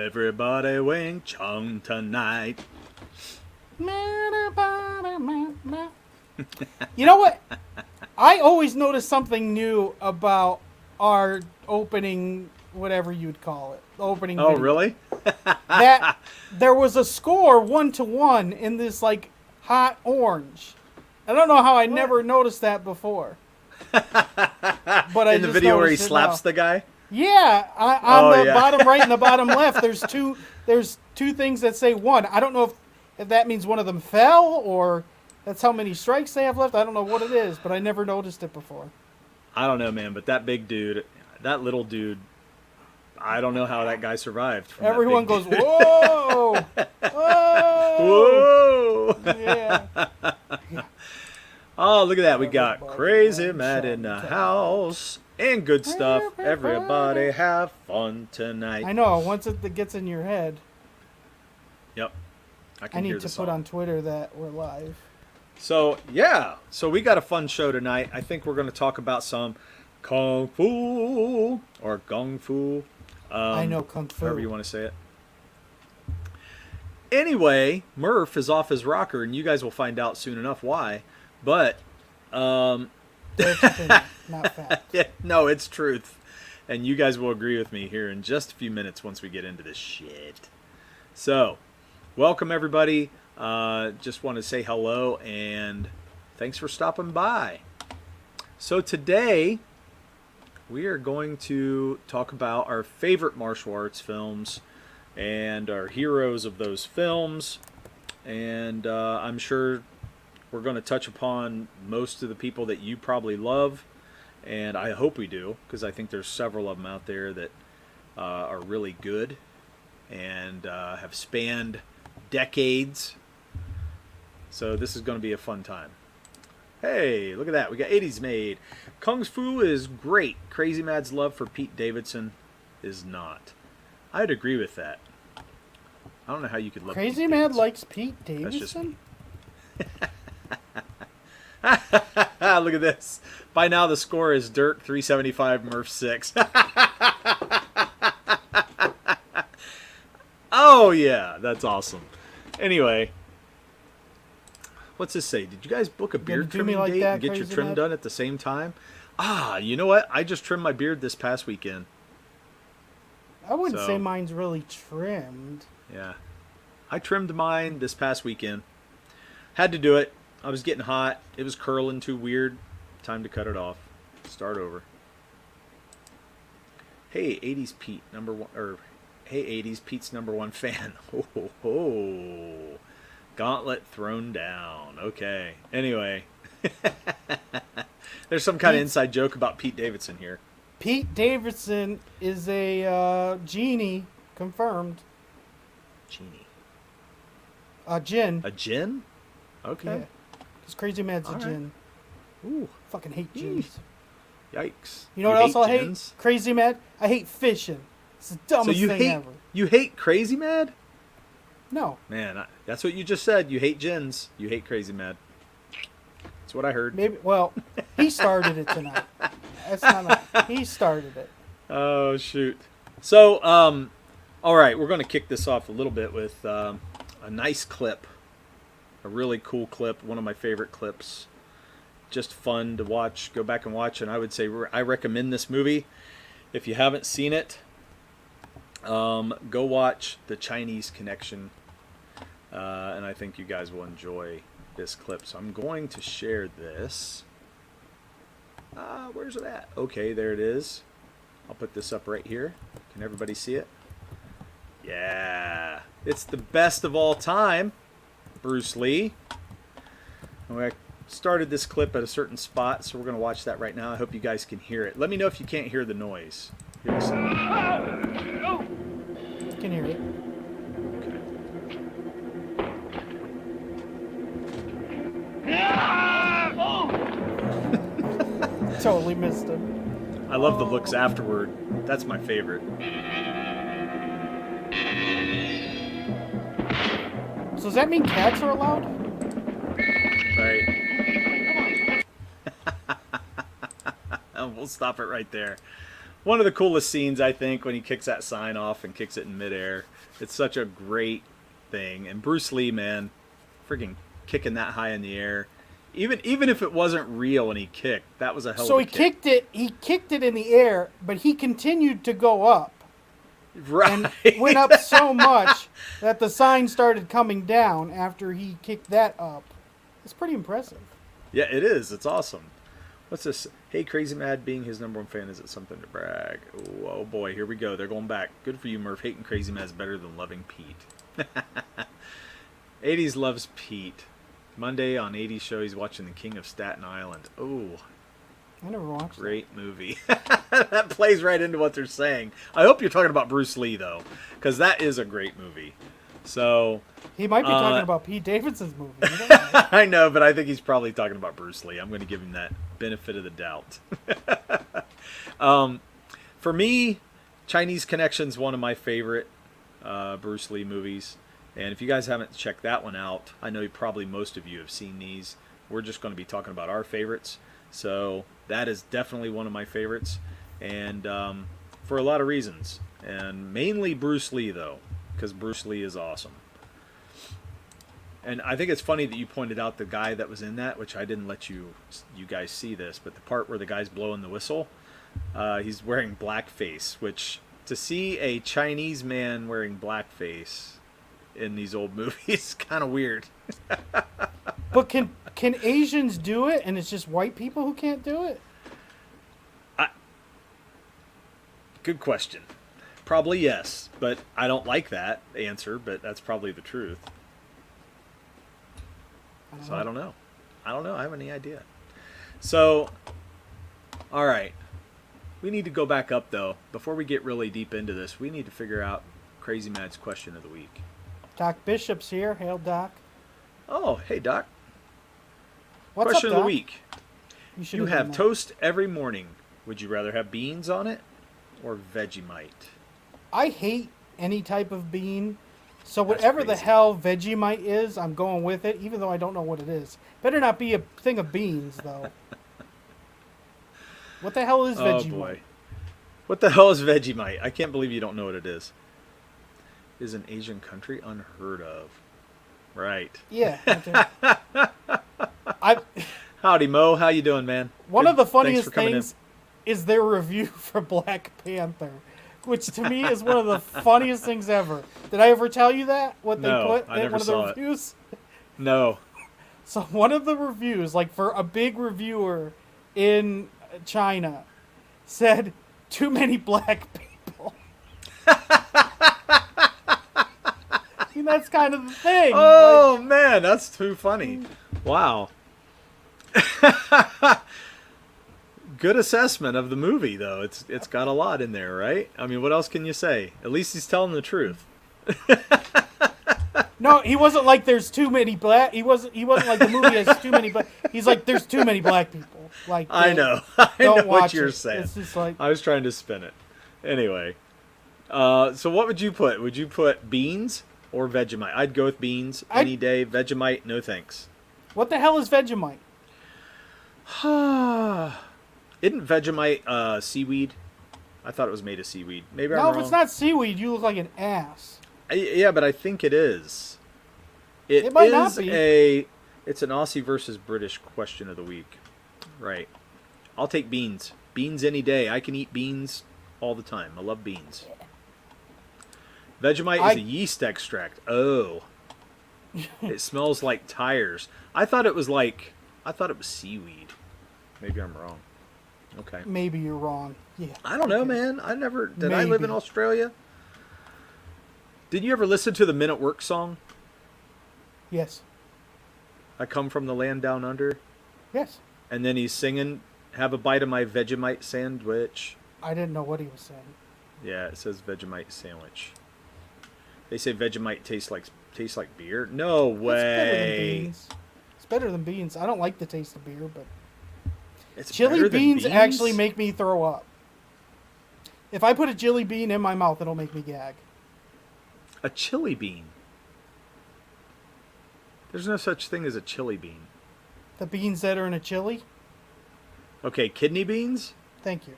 Everybody Wing Chun tonight. You know what? I always notice something new about our opening, whatever you'd call it, opening. Oh, video. really? That there was a score 1-1 in this like hot orange. I don't know how I never noticed that before. But I In the just video where he noticed it slaps now. the guy? Yeah, on the yeah. bottom right and the bottom left, there's two things that say 1. I don't know if that means one of them fell or that's how many strikes they have left. I don't know what it is, but I never noticed it before. I don't know, man, but that big dude, that little dude, I don't know how that guy survived. From Everyone that big goes, dude. whoa! Whoa! Whoa! Yeah. Oh, look at that. We got Everybody Crazy wants Matt in the some house. And good stuff. Everybody. Everybody have fun tonight. I know, once it gets in your head, Yep. I can I hear need the to song. put on Twitter that we're live. So, yeah. So we got a fun show tonight. I think we're going to talk about some Kung Fu or Gung Fu. I know Kung Fu. However you want to say it. Anyway, Murph is off his rocker, and you guys will find out soon enough why. But, That's opinion, not fact. yeah, no, it's truth. And you guys will agree with me here in just a few minutes once we get into this shit. So, welcome everybody. Just want to say hello and thanks for stopping by. So today, we are going to talk about our favorite martial arts films and our heroes of those films. And I'm sure we're going to touch upon most of the people that you probably love. And I hope we do, because I think there's several of them out there that are really good and have spanned decades. So this is going to be a fun time. Hey, look at that. We got 80s made. Kung Fu is great. Crazy Mad's love for Pete Davidson is not. I'd agree with that. I don't know how you could love Crazy Pete Mad Davidson. likes Pete That's just Davidson? Look at this. By now the score is Dirk 375, Murph 6. Oh yeah, that's awesome. Anyway, what's this say? Did you guys book a beard do me trimming like date that, and get your Crazy trim Matt? done at the same time? Ah, you know what? I just trimmed my beard this past weekend. I wouldn't So- say mine's really trimmed. Yeah. I trimmed mine this past weekend. Had to do it. I was getting hot. It was curling too weird. Time to cut it off. Start over. Hey, 80s Pete, number one, or hey, 80s Pete's number one fan. Ho, ho, ho. Gauntlet thrown down. Okay. Anyway. There's some kind of inside joke about Pete Davidson here. Pete Davidson is a genie, confirmed. Genie. Jin. A gin? Yeah. Okay. Because Crazy Mad's a All right. gin. Ooh. Fucking hate Yeesh. gins. Yikes. You know what else I gins? hate? Crazy Mad. I hate fishing. It's the dumbest you thing hate ever. you hate Crazy Mad? No. Man, that's what you just said. You hate gins. You hate Crazy Mad. That's what I heard. Maybe. Well, he started it tonight. That's not. He started it. Oh shoot. So, all right, we're going to kick this off a little bit with a nice clip, a really cool clip, one of my favorite clips. Just fun to watch. Go back and watch, and I would say I recommend this movie. If you haven't seen it, go watch The Chinese Connection, and I think you guys will enjoy this clip. So I'm going to share this. Where's it at? Okay, there it is. I'll put this up right here. Can everybody see it? Yeah. It's the best of all time, Bruce Lee. I started this clip at a certain spot, so we're going to watch that right now. I hope you guys can hear it. Let me know if you can't hear the noise. Hear the sound. I can hear it. Totally missed him. I love the looks afterward. That's my favorite. So does that mean cats are allowed? Right. We'll stop it right there. one of the coolest scenes, I think, when he kicks that sign off and kicks it in midair. It's such a great thing. And Bruce Lee, man, freaking kicking that high in the air. Even if it wasn't real when he kicked, that was a hell of a kick. So he kicked it in the air, but he continued to go up. Right. And went up so much that the sign started coming down after he kicked that up. It's pretty impressive. Yeah, it is. It's awesome. What's this? Hey, Crazy Mad being his number one fan, is it something to brag? Oh boy, here we go. They're going back. Good for you, Murph. Hating Crazy Mad is better than loving Pete. 80s loves Pete. Monday on 80s show, he's watching The King of Staten Island. Oh, I never watched great movie. That plays right into what they're saying. I hope you're talking about Bruce Lee, though, because that is a great movie. So he might be talking about Pete Davidson's movie. You don't know. I know, but I think he's probably talking about Bruce Lee. I'm going to give him that benefit of the doubt. For me, Chinese Connection's one of my favorite Bruce Lee movies. And if you guys haven't checked that one out, I know probably most of you have seen these. We're just going to be talking about our favorites. So that is definitely one of my favorites. And for a lot of reasons. And mainly Bruce Lee, though, because Bruce Lee is awesome. And I think it's funny that you pointed out the guy that was in that, which I didn't let you guys see this, but the part where the guy's blowing the whistle, he's wearing blackface, which to see a Chinese man wearing blackface in these old movies, kind of weird. But can Asians do it, and it's just white people who can't do it? Good question. Probably yes, but I don't like that answer, but that's probably the truth. I don't know. I don't have any idea. So, all right. We need to go back up, though. Before we get really deep into this, we need to figure out Crazy Mad's question of the week. Doc Bishop's here. Hail, Doc. Oh, hey, Doc. What's question up, of Doc? the week. You have toast every morning. Would you rather have beans on it or Vegemite? I hate any type of bean. So That's whatever the crazy. hell Vegemite is, I'm going with it, even though I don't know what it is. Better not be a thing of beans, though. What the hell is Vegemite? Oh, boy. What the hell is Vegemite? I can't believe you don't know what it is. Is an Asian country unheard of. Right. Yeah. I Howdy, Mo. How you doing, man? One Good. of the Thanks funniest for coming things is their review for Black Panther, which to me is one of the funniest things ever. Did I ever tell you that? What they No, put I in never one of the saw it. reviews? in. No. So one of the reviews, like for a big reviewer in China, said, "Too many black people." I mean, that's kind of the thing. Oh, man. That's too funny. Wow. Good assessment of the movie, though. It's got a lot in there, right? I mean, what else can you say? At least he's telling the truth. No, he wasn't like there's too many black. He wasn't like the movie has too many black. He's like there's too many black people. Like I know. I know don't what watch you're it. saying. It's just like I was trying to spin it. Anyway. So what would you put? Would you put beans or Vegemite? I'd go with beans any day. Vegemite, no thanks. what the hell is Vegemite? Isn't Vegemite seaweed? I thought it was made of seaweed. Maybe I'm No, wrong. if it's not seaweed, you look like an ass. Yeah, but I think it is. It might not be. It's an Aussie versus British question of the week. Right. I'll take beans. Beans any day. I can eat beans all the time. I love beans. Vegemite is a yeast extract. Oh. It smells like tires. I thought it was seaweed. Maybe I'm wrong. Okay. Maybe you're wrong. Yeah. I don't know, man. I live in Australia? Did you ever listen to the Men at Work song? Yes. I come from the land down under. Yes. And then he's singing, "Have a bite of my Vegemite sandwich." I didn't know what he was saying. Yeah, it says Vegemite sandwich. They say Vegemite tastes like beer. No It's better than way. beans. It's better than beans. I don't like the taste of beer, but It's chili better than beans actually make me throw up. If I put a chili bean in my mouth, it'll make me gag. A chili bean. There's no such thing as a chili bean. The beans that are in a chili? Okay, kidney beans? Thank you.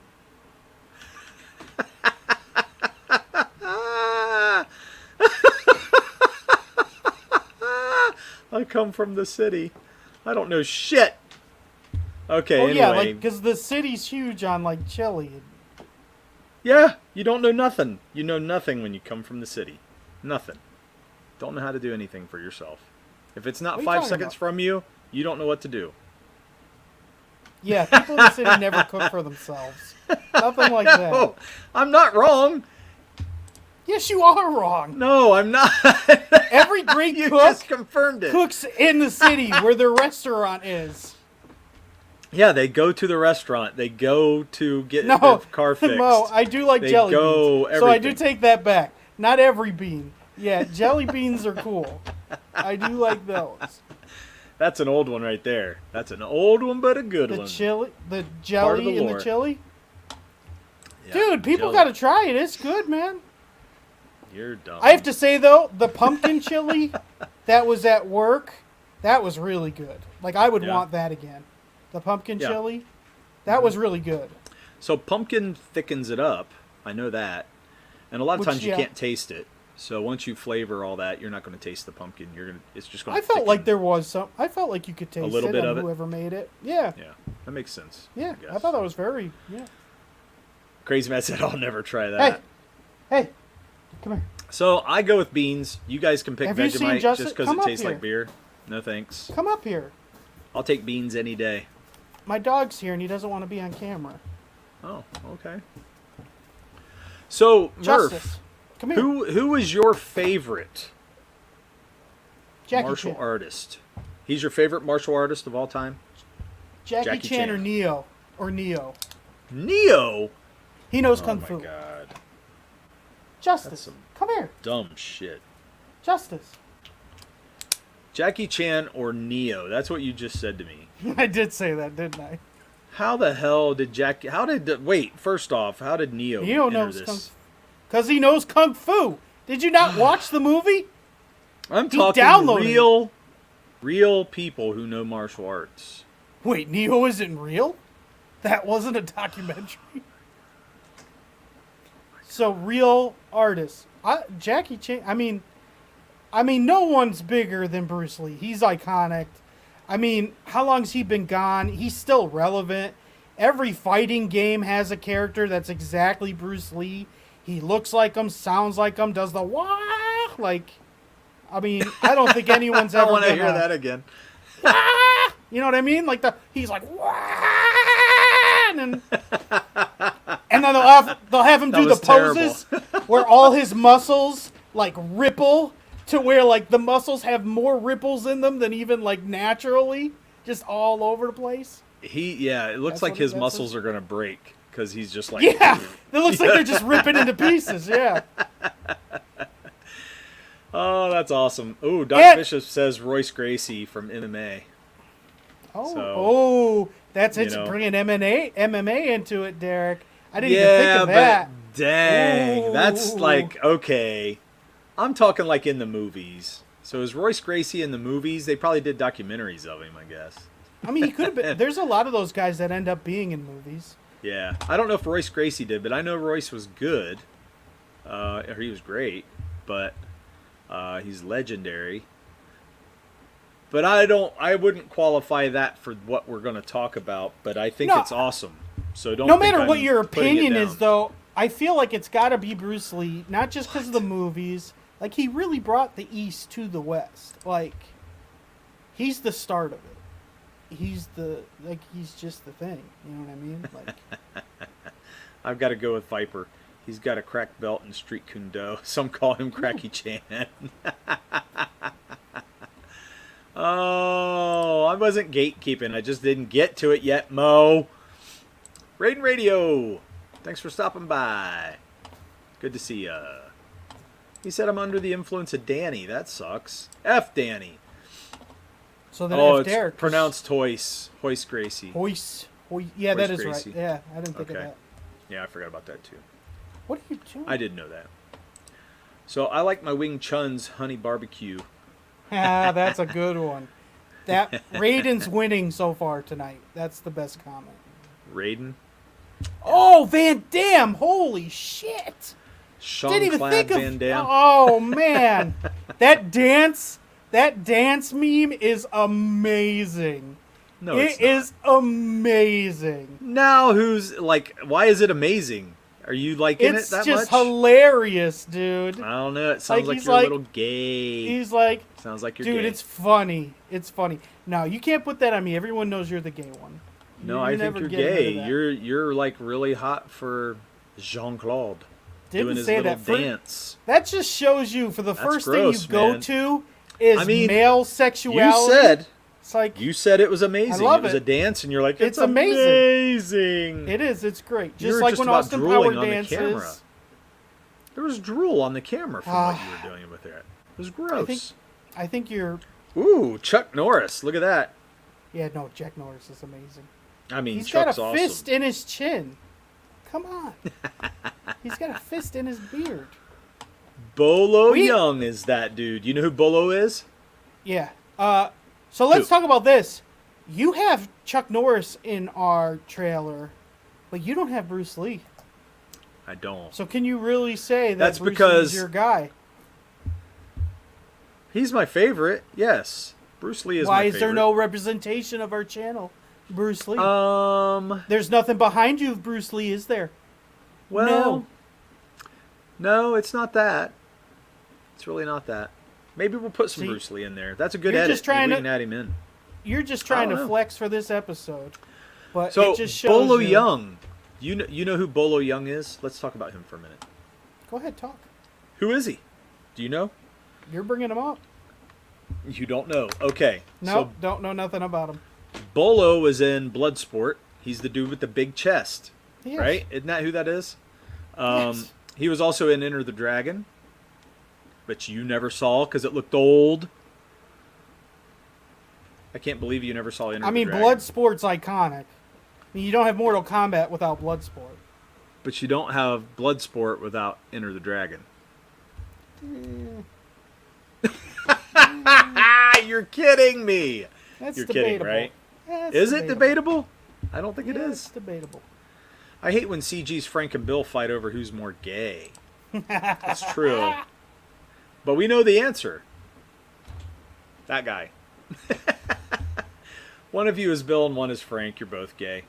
I come from the city. I don't know shit. Okay, Oh anyway. yeah, like because the city's huge on like chili. Yeah, you don't know nothing. You know nothing when you come from the city. Nothing. Don't know how to do anything for yourself. If it's not What are you 5 talking seconds about? from you, you don't know what to do. Yeah, people in the city never cook for themselves. Nothing like that. Oh, I'm not wrong. Yes, you are wrong. No, I'm not. Every great You cook just confirmed it. cooks in the city where their restaurant is. Yeah, they go to the restaurant. They go to get their No, car fixed. Mo, I do like They jelly go beans. So I do everything. take that back. Not every bean. Yeah, jelly beans are cool. I do like those. That's an old one right there. That's an old one, but a good The one. chili, the Part of jelly the in the lore. chili. Yeah, Dude, people jelly. gotta try it. It's good, man. You're dumb. I have to say though, the pumpkin chili that was at work, that was really good. Like I would Yeah. want that again. The pumpkin Yeah. chili, that was really good. So pumpkin thickens it up. I know that. And a lot of Which, times you yeah. can't taste it. So once you flavor all that, you're not going to taste the pumpkin. It's just going to I felt like there was some. I felt like you could taste little it bit on of it? whoever made it. Yeah, Yeah, that makes sense. yeah. guess. I thought that was very. Yeah. Crazy Man said, I'll never try that. Hey, come here. So I go with beans. You guys can pick Have you seen Vegemite Justin? just because Come it up tastes here. like beer. No thanks. Come up here. I'll take beans any day. My dog's here and he doesn't want to be on camera. Oh, okay. So, Murph, Justice, come here. who was your favorite Jackie martial Chan. artist? He's your favorite martial artist of all time? Jackie Jackie Chan, Chan. or Neo Neo? He knows Oh kung my fu. god. That's Justice, some come here. dumb shit. Justice. Jackie Chan or Neo? That's what you just said to me. I did say that, didn't I? How the hell did wait, first off, how did Neo Neo enter knows this? kung fu. Because he knows kung fu. Did you not watch the movie? I'm He talking downloaded real people who know martial arts. Wait, Neo isn't real? That wasn't a documentary. So real artists. Jackie Chan. I mean, no one's bigger than Bruce Lee. He's iconic. I mean, how long's he been gone? He's still relevant. Every fighting game has a character that's exactly Bruce Lee. He looks like him, sounds like him, does the wah like. I mean, I don't think anyone's I ever. want to gonna, hear that again. You know what I mean? Like he's like wah, and then they'll have him That do the was terrible. poses where all his muscles like ripple to where like the muscles have more ripples in them than even like naturally, just all over the place. It looks That's like what his that's muscles are gonna break because he's just like Yeah, it looks like they're just ripping into pieces. Yeah. Oh, that's awesome. Ooh, Doc And- Bishop says Royce Gracie from MMA. Oh, So, that's you it's know. bringing MMA into it, Derek. I didn't even think of that. but dang, that's Ooh. like okay. I'm talking like in the movies. So is Royce Gracie in the movies? They probably did documentaries of him, I guess. I mean, he could have been. There's a lot of those guys that end up being in movies. Yeah, I don't know if Royce Gracie did, but I know Royce was good. Or he was great, but he's legendary. But I wouldn't qualify that for what we're going to talk about. But I think No. it's awesome. So don't. No think matter what I'm your putting it opinion down. is, though, I feel like it's got to be Bruce Lee, not just because of the movies. Like, he really brought the East to the West. Like, he's the start of it. He's just the thing. You know what I mean? Like, I've got to go with Viper. He's got a crack belt in Street Kundo. Some call him Cracky Chan. Oh, I wasn't gatekeeping. I just didn't get to it yet, Mo. Raiden Radio. Thanks for stopping by. Good to see ya. He said I'm under the influence of Danny. That sucks. F Danny. so then Oh, if it's Derek pronounced Hoyce. Hoyce Gracie. Hoist. Yeah, that Hoist is Gracie. right. Yeah, I didn't think Okay. of that. Yeah, I forgot about that too. What are you doing? I didn't know that. So I like my Wing Chun's honey barbecue. Ah, that's a good one. That Raiden's winning so far tonight. That's the best comment. Raiden. Oh, Van Damme! Holy shit! Sean Didn't even Clad think of. Van Damme. Oh man, that dance That dance meme is amazing. No, it's It is amazing. Now who's like? Why is it amazing? Are you liking It's it that just much? hilarious, dude. I don't know. It sounds like he's you're like- a little gay. He's like, Sounds like you're dude, gay. it's funny. It's funny. No, you can't put that on me. Everyone knows you're the gay one. No, I think never you're getting rid gay. of that. You're like really hot for Jean-Claude Didn't doing his say little that. dance. That just shows you for the That's first gross, thing you go man. to is I mean, male sexuality. You It's like said it was amazing. I love it was it. a dance, and you're like, It's it's amazing. amazing. It is. It's great. You Just were like just when about Austin drooling Power on the camera. dances. There was drool on the camera from what you were doing with it. It was gross. I think you're. Ooh, Chuck Norris. Look at that. Yeah, no, Jack Norris is amazing. I mean, He's Chuck's got a awesome. fist in his chin. Come on. He's got a fist in his beard. Bolo Young is that dude. You know who Bolo is? Yeah. So let's Who? talk about this. You have Chuck Norris in our trailer, but you don't have Bruce Lee. I don't. So can you really say that That's Bruce because- Lee's your guy? He's my favorite. Yes, Bruce Lee is Why my is favorite. there no representation of our channel, Bruce Lee? Um. There's nothing behind you if Bruce Lee is there. Well. No, it's not that. It's really not that. Maybe we'll put some See, Bruce Lee in there. That's a good you're edit. just trying Maybe we to- can add him in. You're just trying don't to know. flex for this episode. But So it just shows Bolo you. Young. You know who Bolo Young is? Let's talk about him for a minute. Go ahead, talk. Who is he? Do you know? You're bringing him up. You don't know. Okay. No, don't know nothing about him. So Bolo was in Bloodsport. He's the dude with the big chest, Yes. right? Isn't that who that is? Yes. He was also in Enter the Dragon, but you never saw because it looked old. I can't believe you never saw Enter I mean, the Dragon. Bloodsport's iconic. I mean, you don't have Mortal Kombat without Bloodsport. But you don't have Bloodsport without Enter the Dragon. You're kidding me. That's You're debatable. kidding, right? That's Is it debatable? I don't think it Yeah, is. It's debatable. I hate when CG's Frank and Bill fight over who's more gay. That's true. But we know the answer. That guy. One of you is Bill and one is Frank. You're both gay.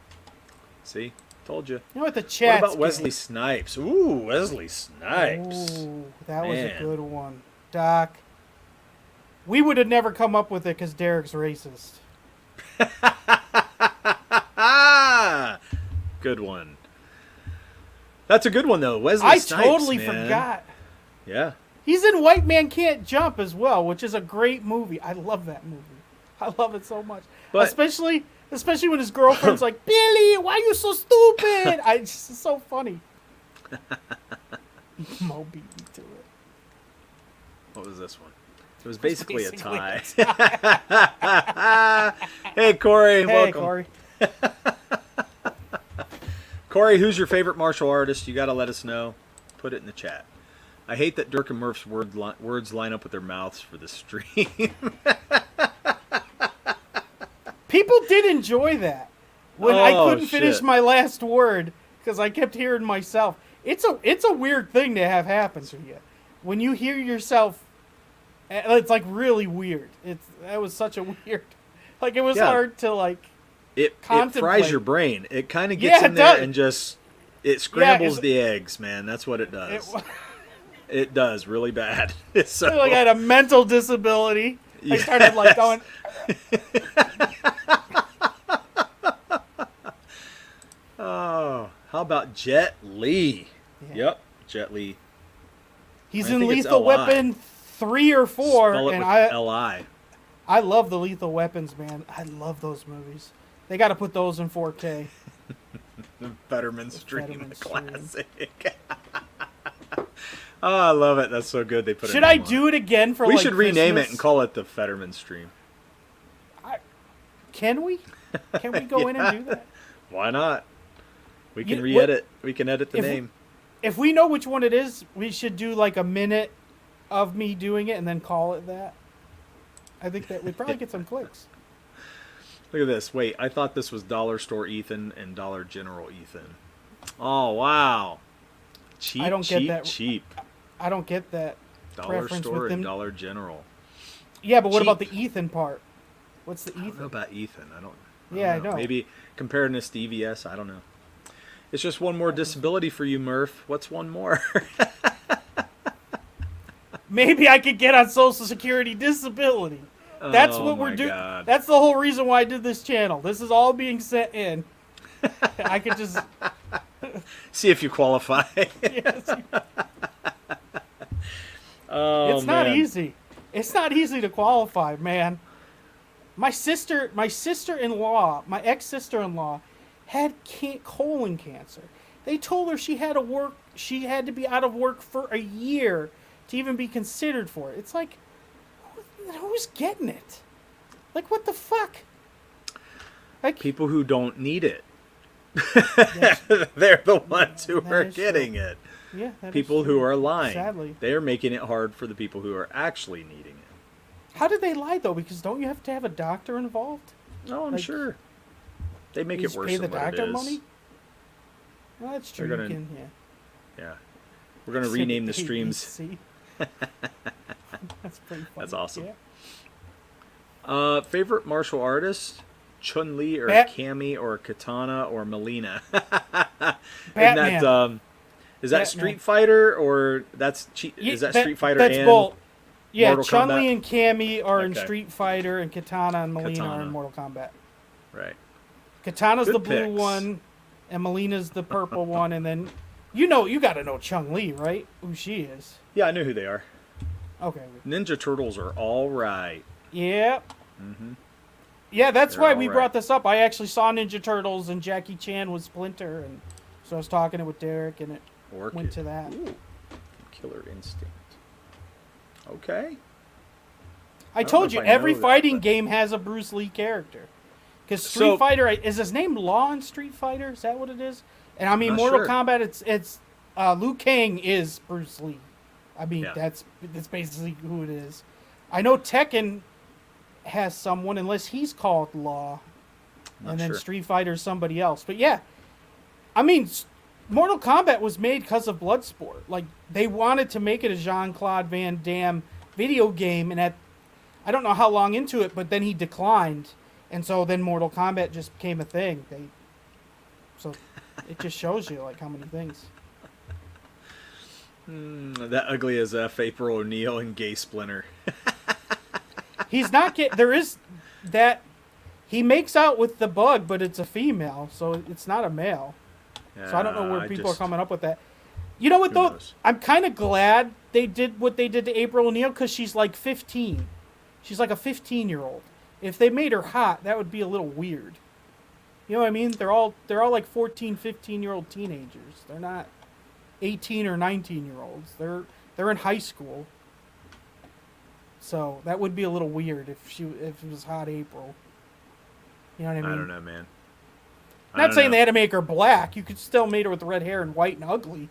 See? Told you. You know what the What chat's about Wesley Snipes? Ooh, Wesley Snipes. Ooh, that was a Man. good one. Doc. We would have never come up with it because Derek's racist. Good one. That's a good one though. Wesley I Snipes, totally man. forgot. Yeah. He's in White Man Can't Jump as well, which is a great movie. I love that movie. I love it so much. But- especially when his girlfriend's like, Billy, why are you so stupid? It's just so funny. Mo beat me to it. What was this one? It was basically a basically tie. a Hey Corey, Hey, welcome. Corey. Corey, who's your favorite martial artist? You got to let us know. Put it in the chat. I hate that Dirk and Murph's words line up with their mouths for the stream. People did enjoy that. When I Oh, couldn't finish shit. my last word because I kept hearing myself. It's a weird thing to have happen to you. When you hear yourself, it's like really weird. That was such a weird, like it was Yeah. hard to like. It Contemplate. fries your brain. It kind of gets Yeah, in it there does. and just it scrambles it's- the eggs, man. That's what it does. It, It does really bad. So I like I had a mental disability. I started like going. Oh, how about Jet Li? Yeah. Yep, Jet Li. He's I in think it's Lethal LI. Weapon 3 or 4, Spell it and with I L-I. I love the Lethal Weapons, man. I love those movies. They got to put those in 4K. The Fetterman Stream, Fetterman the Stream. classic. Oh, I love it. That's so good. They put. Should I do it again for We like should rename it Christmas? and call it the Fetterman Stream. Can we? Can we go in and do that? Why not? We can You- re-edit. We can edit the if- name. If we know which one it is, we should do like a minute of me doing it and then call it that. I think that we'd probably get some clicks. Look at this. Wait, I thought this was Dollar Store Ethan and Dollar General Ethan. Oh wow. Cheap, I don't get cheap, that. cheap. I don't get that Dollar preference Store with and them. Dollar General. Yeah, but what cheap. about the Ethan part? What's the I don't know Ethan? about Ethan. I don't Yeah, I know. Maybe comparing this to EVS. I don't know. It's just one more disability for you, Murph. What's one more? Maybe I could get on Social Security disability. That's Oh what we're my doing. God. That's the whole reason why I did this channel. This is all being sent in. I could just. See if you qualify. Yes. Oh, It's not man. easy. It's not easy to qualify, man. My sister-in-law, my ex-sister-in-law, had colon cancer. They told her she had to be out of work for a year to even be considered for it. It's like, who's getting it? Like, what the fuck? Like, People who don't need it. Yes. They're the ones who That are is getting true. it. yeah, that is People true. who are lying. Sadly. They are making it hard for the people who are actually needing it. How did they lie though? Because don't you have to have a doctor involved? Oh, I'm Like, sure. They make You it just worse pay the than what it doctor is. money. Well, that's true. They're You gonna- can, yeah. Yeah. We're going to rename the streams. See? That's pretty funny. That's awesome. Yeah. Favorite martial artist? Chun-Li or Bat- Cammy or Katana or Melina? Batman. Is that Batman. Street Fighter or Yeah, is that Street Fighter That's and both. Yeah, Mortal Chun-Li Kombat? and Cammy are in Okay. Street Fighter, and Katana and Melina are Katana. in Mortal Kombat. Right. Katana's Good the blue picks. one, and Melina's the purple one, and then you got to know Chun-Li, right? Who she is. Yeah, I know who they are. Okay. Ninja Turtles are all right. Yeah. Mhm. Yeah, that's They're why all we right. brought this up. I actually saw Ninja Turtles, and Jackie Chan was Splinter, and so I was talking it with Derek, and it Orchid. went to that. Ooh. Killer Instinct. Okay. I don't told know you, if I every know that, fighting but- game has a Bruce Lee character. Because Street So- Fighter, is his name Law in Street Fighter? Is that what it is? And I mean, Not Mortal sure. Kombat, it's Liu Kang is Bruce Lee. I mean, Yeah. that's basically who it is. I know Tekken has someone, unless he's called Law. Not And then sure. Street Fighter's somebody else. But yeah, I mean, Mortal Kombat was made because of Bloodsport. Like, they wanted to make it a Jean-Claude Van Damme video game, and I don't know how long into it, but then he declined. And so then Mortal Kombat just became a thing. So it just shows you, like, how many things. That ugly as F. April O'Neil and Gay Splinter. He's not there is that, he makes out with the bug, but it's a female, so it's not a male. So I don't know where people are coming up with that. You know what, Who though? knows? I'm kind of glad they did what they did to April O'Neil, because she's like 15. She's like a 15-year-old. If they made her hot, that would be a little weird. You know what I mean? They're all like 14, 15-year-old teenagers. They're not 18 or 19-year-olds. They're in high school. So that would be a little weird if it was hot April. You know what I mean? I don't know, man. Not saying they had to make her black. You could still make her with red hair and white and ugly.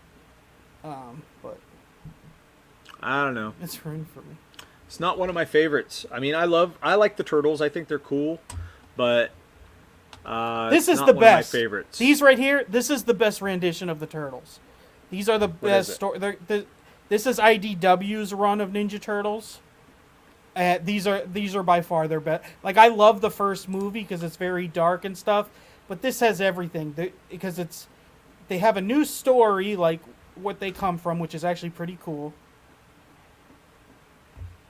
But I don't know. it's ruined for me. It's not one of my favorites. I mean, I like the Turtles. I think they're cool, but This it's is not the one of my best. favorites. These right here, this is the best rendition of the Turtles. These are the is best it? story. This is IDW's run of Ninja Turtles. These are by far their best. Like, I love the first movie because it's very dark and stuff, but this has everything because they have a new story, like what they come from, which is actually pretty cool.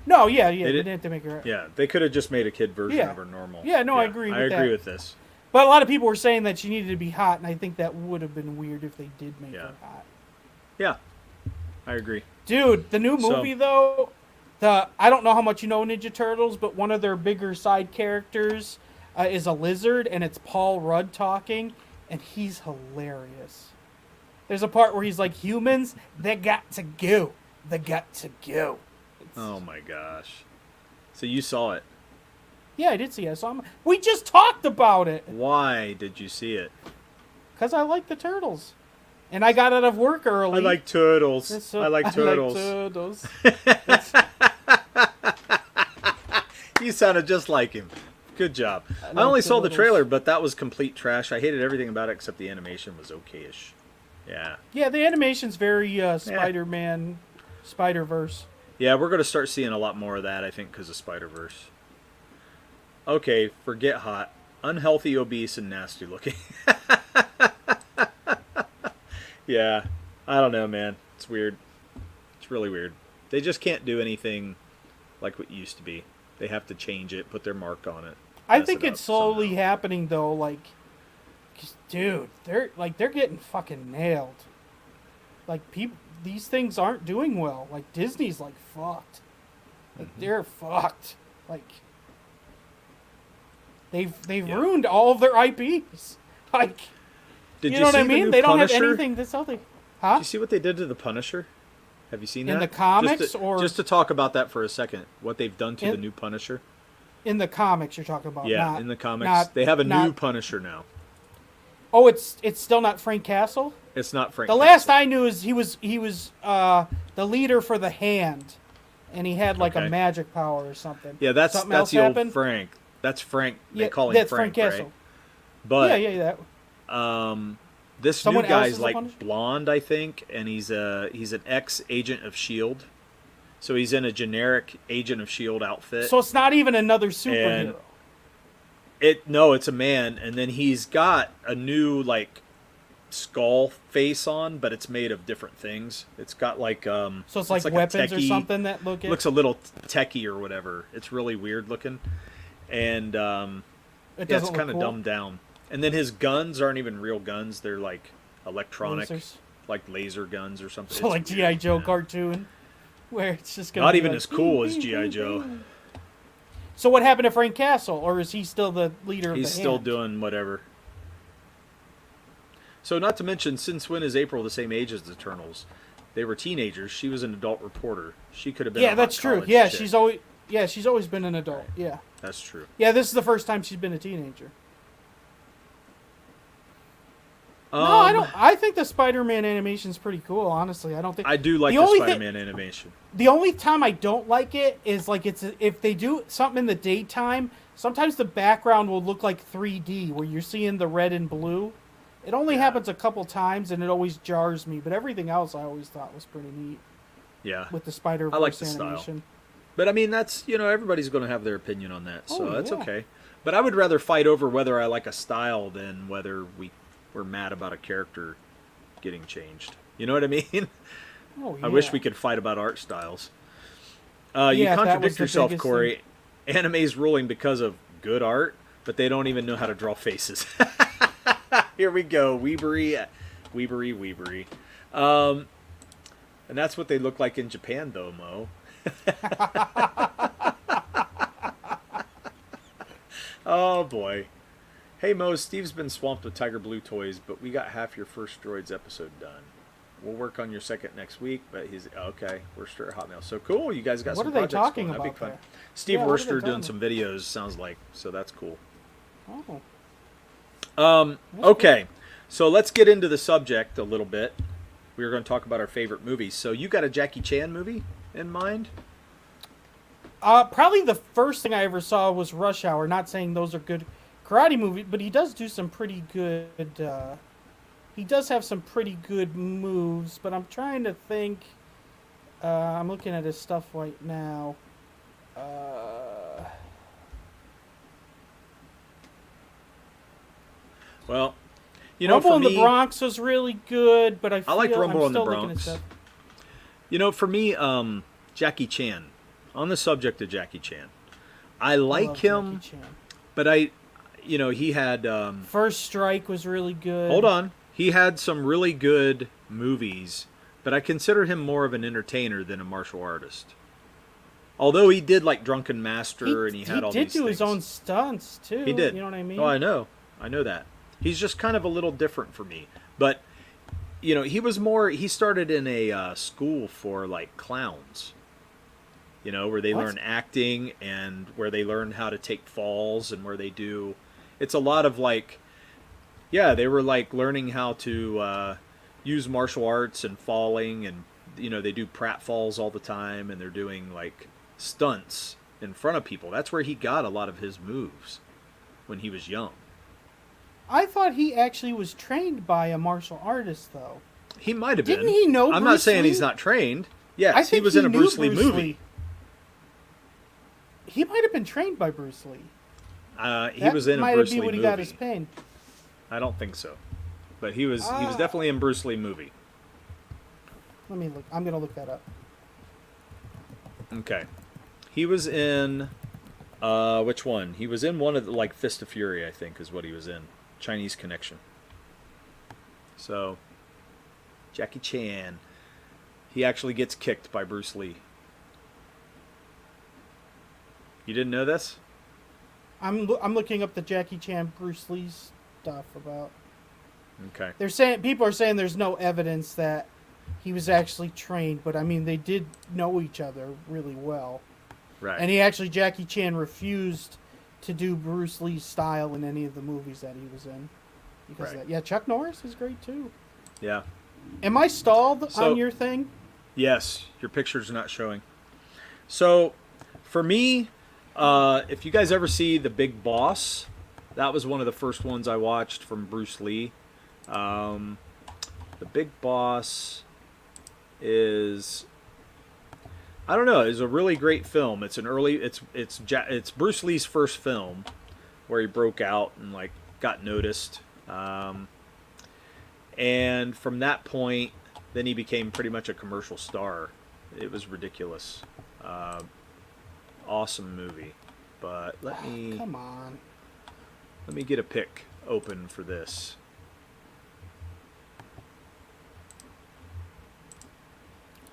No, yeah, they didn't have to make her. Yeah, they could have just made a kid version Yeah. of her normal. Yeah, no, I agree I with agree that. with this. But a lot of people were saying that she needed to be hot, and I think that would have been weird if they did make her hot. Yeah, I agree. Dude, the new So- movie though, I don't know how much you know Ninja Turtles, but one of their bigger side characters is a lizard, and it's Paul Rudd talking, and he's hilarious. There's a part where he's like, "Humans, they got to go. They got to go." Oh my gosh. So you saw it. Yeah, I did see it. I saw him. We just talked about it Why did you see it? because I like the Turtles, and I got out of work early. I like turtles. So- I like turtles. turtles. You sounded just like him. Good job. I like only saw the turtles. trailer, but that was complete trash. I hated everything about it except the animation was okayish. Yeah. Yeah, the animation's very Spider-Man, Spider-Verse. Yeah, we're going to start seeing a lot more of that, I think, because of Spider-Verse. Okay, forget hot. Unhealthy, obese, and nasty looking. Yeah, I don't know, man. It's weird. It's really weird. They just can't do anything like what used to be. They have to change it, put their mark on it. I think it's slowly happening though. Like, 'cause, dude, they're getting fucking nailed. Like these things aren't doing well. Like Disney's like fucked. Like they're fucked. Like they've ruined all of their IPs. Like, Did you know what I see the mean? new They don't have Punisher? anything that's healthy. Huh? Did you see what they did to the Punisher? Have you seen that? In the comics, just to, or just to talk about that for a second? What they've done to In- the new Punisher? in the comics you're talking about? Yeah, not, in the comics, not- they have a new not- Punisher now. Oh, it's still not Frank Castle. It's not Frank. The last I knew is he was the leader for the Hand, and he had like Okay. a magic power or something. Yeah, that's Something that's else the happened? old Frank. That's Frank. They Yeah, call him that's Frank, Castle. right? But Yeah, that. this Someone new else guy's is the like Punisher? blonde, I think, and he's an ex-agent of Shield. So he's in a generic Agent of Shield outfit. So it's not even another superhero. It's a man, and then he's got a new like skull face on, but it's made of different things. It's got like So it's like a weapons or techie- something that looks a little techie or whatever. It's really weird looking, and It yeah, it's doesn't kind look of cool. dumbed down. And then his guns aren't even real guns; they're like electronic, Lasers. like laser guns or something. So It's like weird, GI Joe man. cartoon, where it's just gonna Not be even like, as cool as GI Joe. So what happened to Frank Castle, or is he still the leader of He's the still Hand? doing whatever. So, not to mention, since when is April the same age as the Eternals? They were teenagers. She was an adult reporter. She could have been. Yeah, a that's hot true. college Yeah, chick. she's always been an adult. Yeah, That's true. yeah. This is the first time she's been a teenager. No, I don't. I think the Spider-Man animation's pretty cool. Honestly, I don't think. I do like The the only thi- Spider-Man animation. The only time I don't like it is like if they do something in the daytime. Sometimes the background will look like 3D, where you're seeing the red and blue. It only happens a couple times, and it always jars me. But everything else, I always thought was pretty neat Yeah, with the Spider-Verse I like the style. animation. but I mean, that's everybody's going to have their opinion on that, so Oh, that's yeah. okay. But I would rather fight over whether I like a style than whether we're mad about a character getting changed. You know what I mean? Oh, yeah. I wish we could fight about art styles. You Yeah, if that was contradict the yourself, biggest Corey. Anime's ruling because of good art, but they don't even know how to draw faces. Here we go, Weebery. And that's what they look like in Japan, though, Mo. Oh, boy. Hey, Mo, Steve's been swamped with Tiger Blue toys, but we got half your first Droids episode done. We'll work on your second next week, but he's okay. We're straight at Hotmail. So cool. You guys got What some are they projects talking going. That'd be about fun. there? Steve Yeah, what are they Worcester doing talking some videos, sounds like. So that's cool. Oh. Okay. So let's get into the subject a little bit. We were going to talk about our favorite movies. So you got a Jackie Chan movie in mind? Probably the first thing I ever saw was Rush Hour. Not saying those are good karate movies, but he does do some pretty good. He does have some pretty good moves, but I'm trying to think. I'm looking at his stuff right now. Well, Rumble for in me, the Bronx was really good, but I like Rumble I'm in the still looking at Bronx. stuff. For me, Jackie Chan. On the subject of Jackie Chan, I like love him, Jackie Chan. but he had. First Strike was really good. Hold on. He had some really good movies, but I consider him more of an entertainer than a martial artist. Although he did like Drunken Master and he had all did these do things. his own stunts too. He did. You know what I mean? Oh, I know that. He's just kind of a little different for me. But he started in a school for like clowns. Where they What? learn acting and where they learn how to take falls and where they do. It's a lot of like, yeah, they were like learning how to use martial arts and falling, and they do pratfalls all the time, and they're doing like stunts in front of people. That's where he got a lot of his moves when he was young. I thought he actually was trained by a martial artist, though. He might have been. Didn't he know I'm not Bruce saying Lee? he's not trained. Yes, he was in a Bruce Lee movie. He might have been trained by Bruce Lee. He was in a Bruce Lee movie. Might be when he got his pain. I don't think so, but he was definitely in Bruce Lee movie. Let me look. I'm gonna look that up. Okay, he was in which one? He was in one of the, like, Fist of Fury, I think, is what he was in. Chinese Connection. So, Jackie Chan, he actually gets kicked by Bruce Lee. You didn't know this? I'm looking up the Jackie Chan Bruce Lee stuff about. Okay. People are saying there's no evidence that he was actually trained, but I mean they did know each other really well. Right. And Jackie Chan refused to do Bruce Lee's style in any of the movies that he was in. Because of that. Yeah, Chuck Norris is great too. Yeah. Am I stalled on your thing? Yes, your picture's not showing. So, for me, if you guys ever see The Big Boss, that was one of the first ones I watched from Bruce Lee. The Big Boss is, I don't know, is a really great film. It's it's Bruce Lee's first film where he broke out and like got noticed. And from that point, then he became pretty much a commercial star. It was ridiculous. Awesome movie. But come on. Let me get a pic open for this.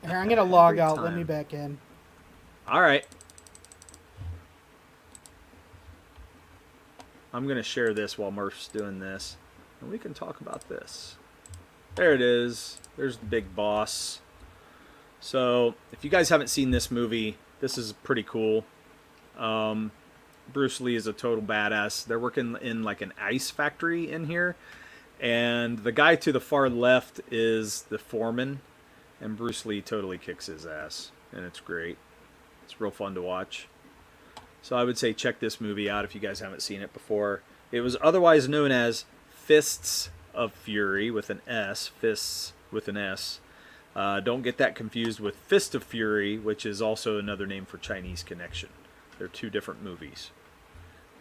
Here, I'm gonna log out. Let me back in. All right. I'm gonna share this while Murph's doing this, and we can talk about this. There it is. There's The Big Boss. So, if you guys haven't seen this movie, this is pretty cool. Bruce Lee is a total badass. They're working in like an ice factory in here, and the guy to the far left is the foreman, and Bruce Lee totally kicks his ass, and it's great. It's real fun to watch. So I would say check this movie out if you guys haven't seen it before. It was otherwise known as Fists of Fury with an S, Fists with an S. Don't get that confused with Fist of Fury, which is also another name for Chinese Connection. They're two different movies.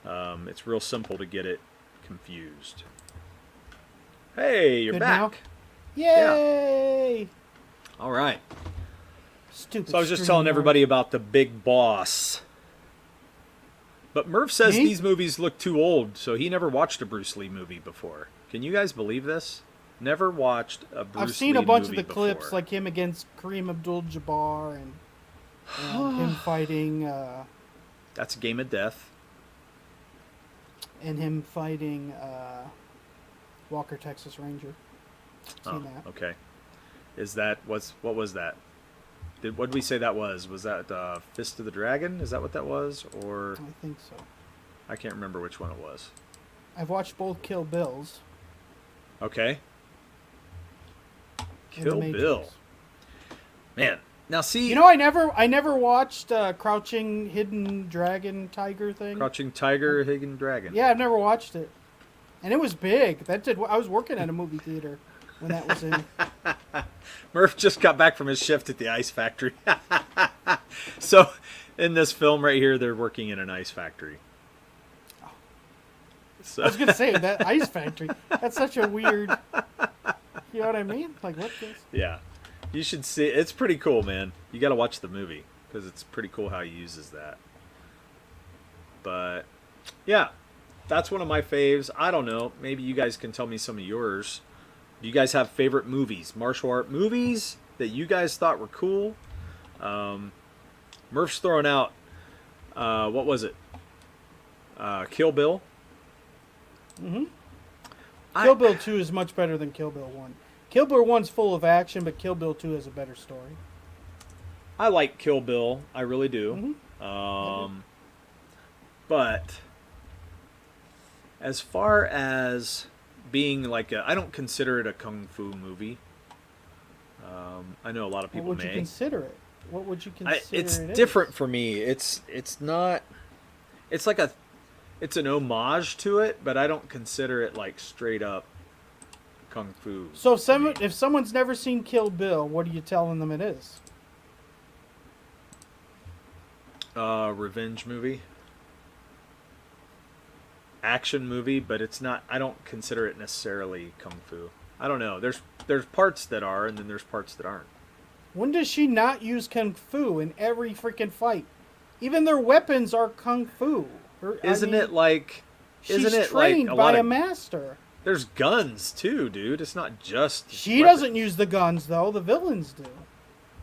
It's real simple to get it confused. Hey, you're Good back. Now? Yay! Yeah. All right. Stupid. So I was just telling everybody about The Big Boss. But Murph says these movies look too old, so he never watched a Bruce Lee movie before. Can you guys believe this? Never watched a Bruce Lee movie I've seen a bunch of the before. clips, like him against Kareem Abdul-Jabbar and him fighting. That's a Game of Death. And him fighting Walker, Texas Ranger. Seen that. Okay. What was that? What did we say that was? Was that Fist of the Dragon? Is that what that was? Or I think so. I can't remember which one it was. I've watched both Kill Bills. Okay. Kill Bill. Man, now see. You know, I never watched Crouching Hidden Dragon Tiger thing. Crouching Tiger, Hidden Dragon. Yeah, I've never watched it, and it was big. I was working at a movie theater when that was in. Murph just got back from his shift at the ice factory. So, in this film right here, they're working in an ice factory. So. I was gonna say that ice factory. That's such a weird. You know what I mean? Like what this? Yeah, you should see. It's pretty cool, man. You got to watch the movie because it's pretty cool how he uses that. But yeah, that's one of my faves. I don't know. Maybe you guys can tell me some of yours. Do you guys have favorite movies, martial art movies that you guys thought were cool? Murph's throwing out. What was it? Kill Bill. Mm-hmm. Kill Bill 2 is much better than Kill Bill 1. Kill Bill 1's full of action, but Kill Bill 2 has a better story. I like Kill Bill. I really do. Mm-hmm. But as far as being like I don't consider it a kung fu movie. I know a lot of people What would you consider it? What would you consider it's it different is? for me. It's not. It's like it's an homage to it, but I don't consider it like straight up kung fu. So if someone's never seen Kill Bill, what are you telling them it is? Revenge movie. Action movie, but it's not. I don't consider it necessarily kung fu. I don't know. There's parts that are, and then there's parts that aren't. When does she not use kung fu in every freaking fight? Even their weapons are kung fu. Isn't it like? She's Isn't it trained like by a master. There's guns too, dude. It's not just. She weapons. doesn't use the guns though. The villains do.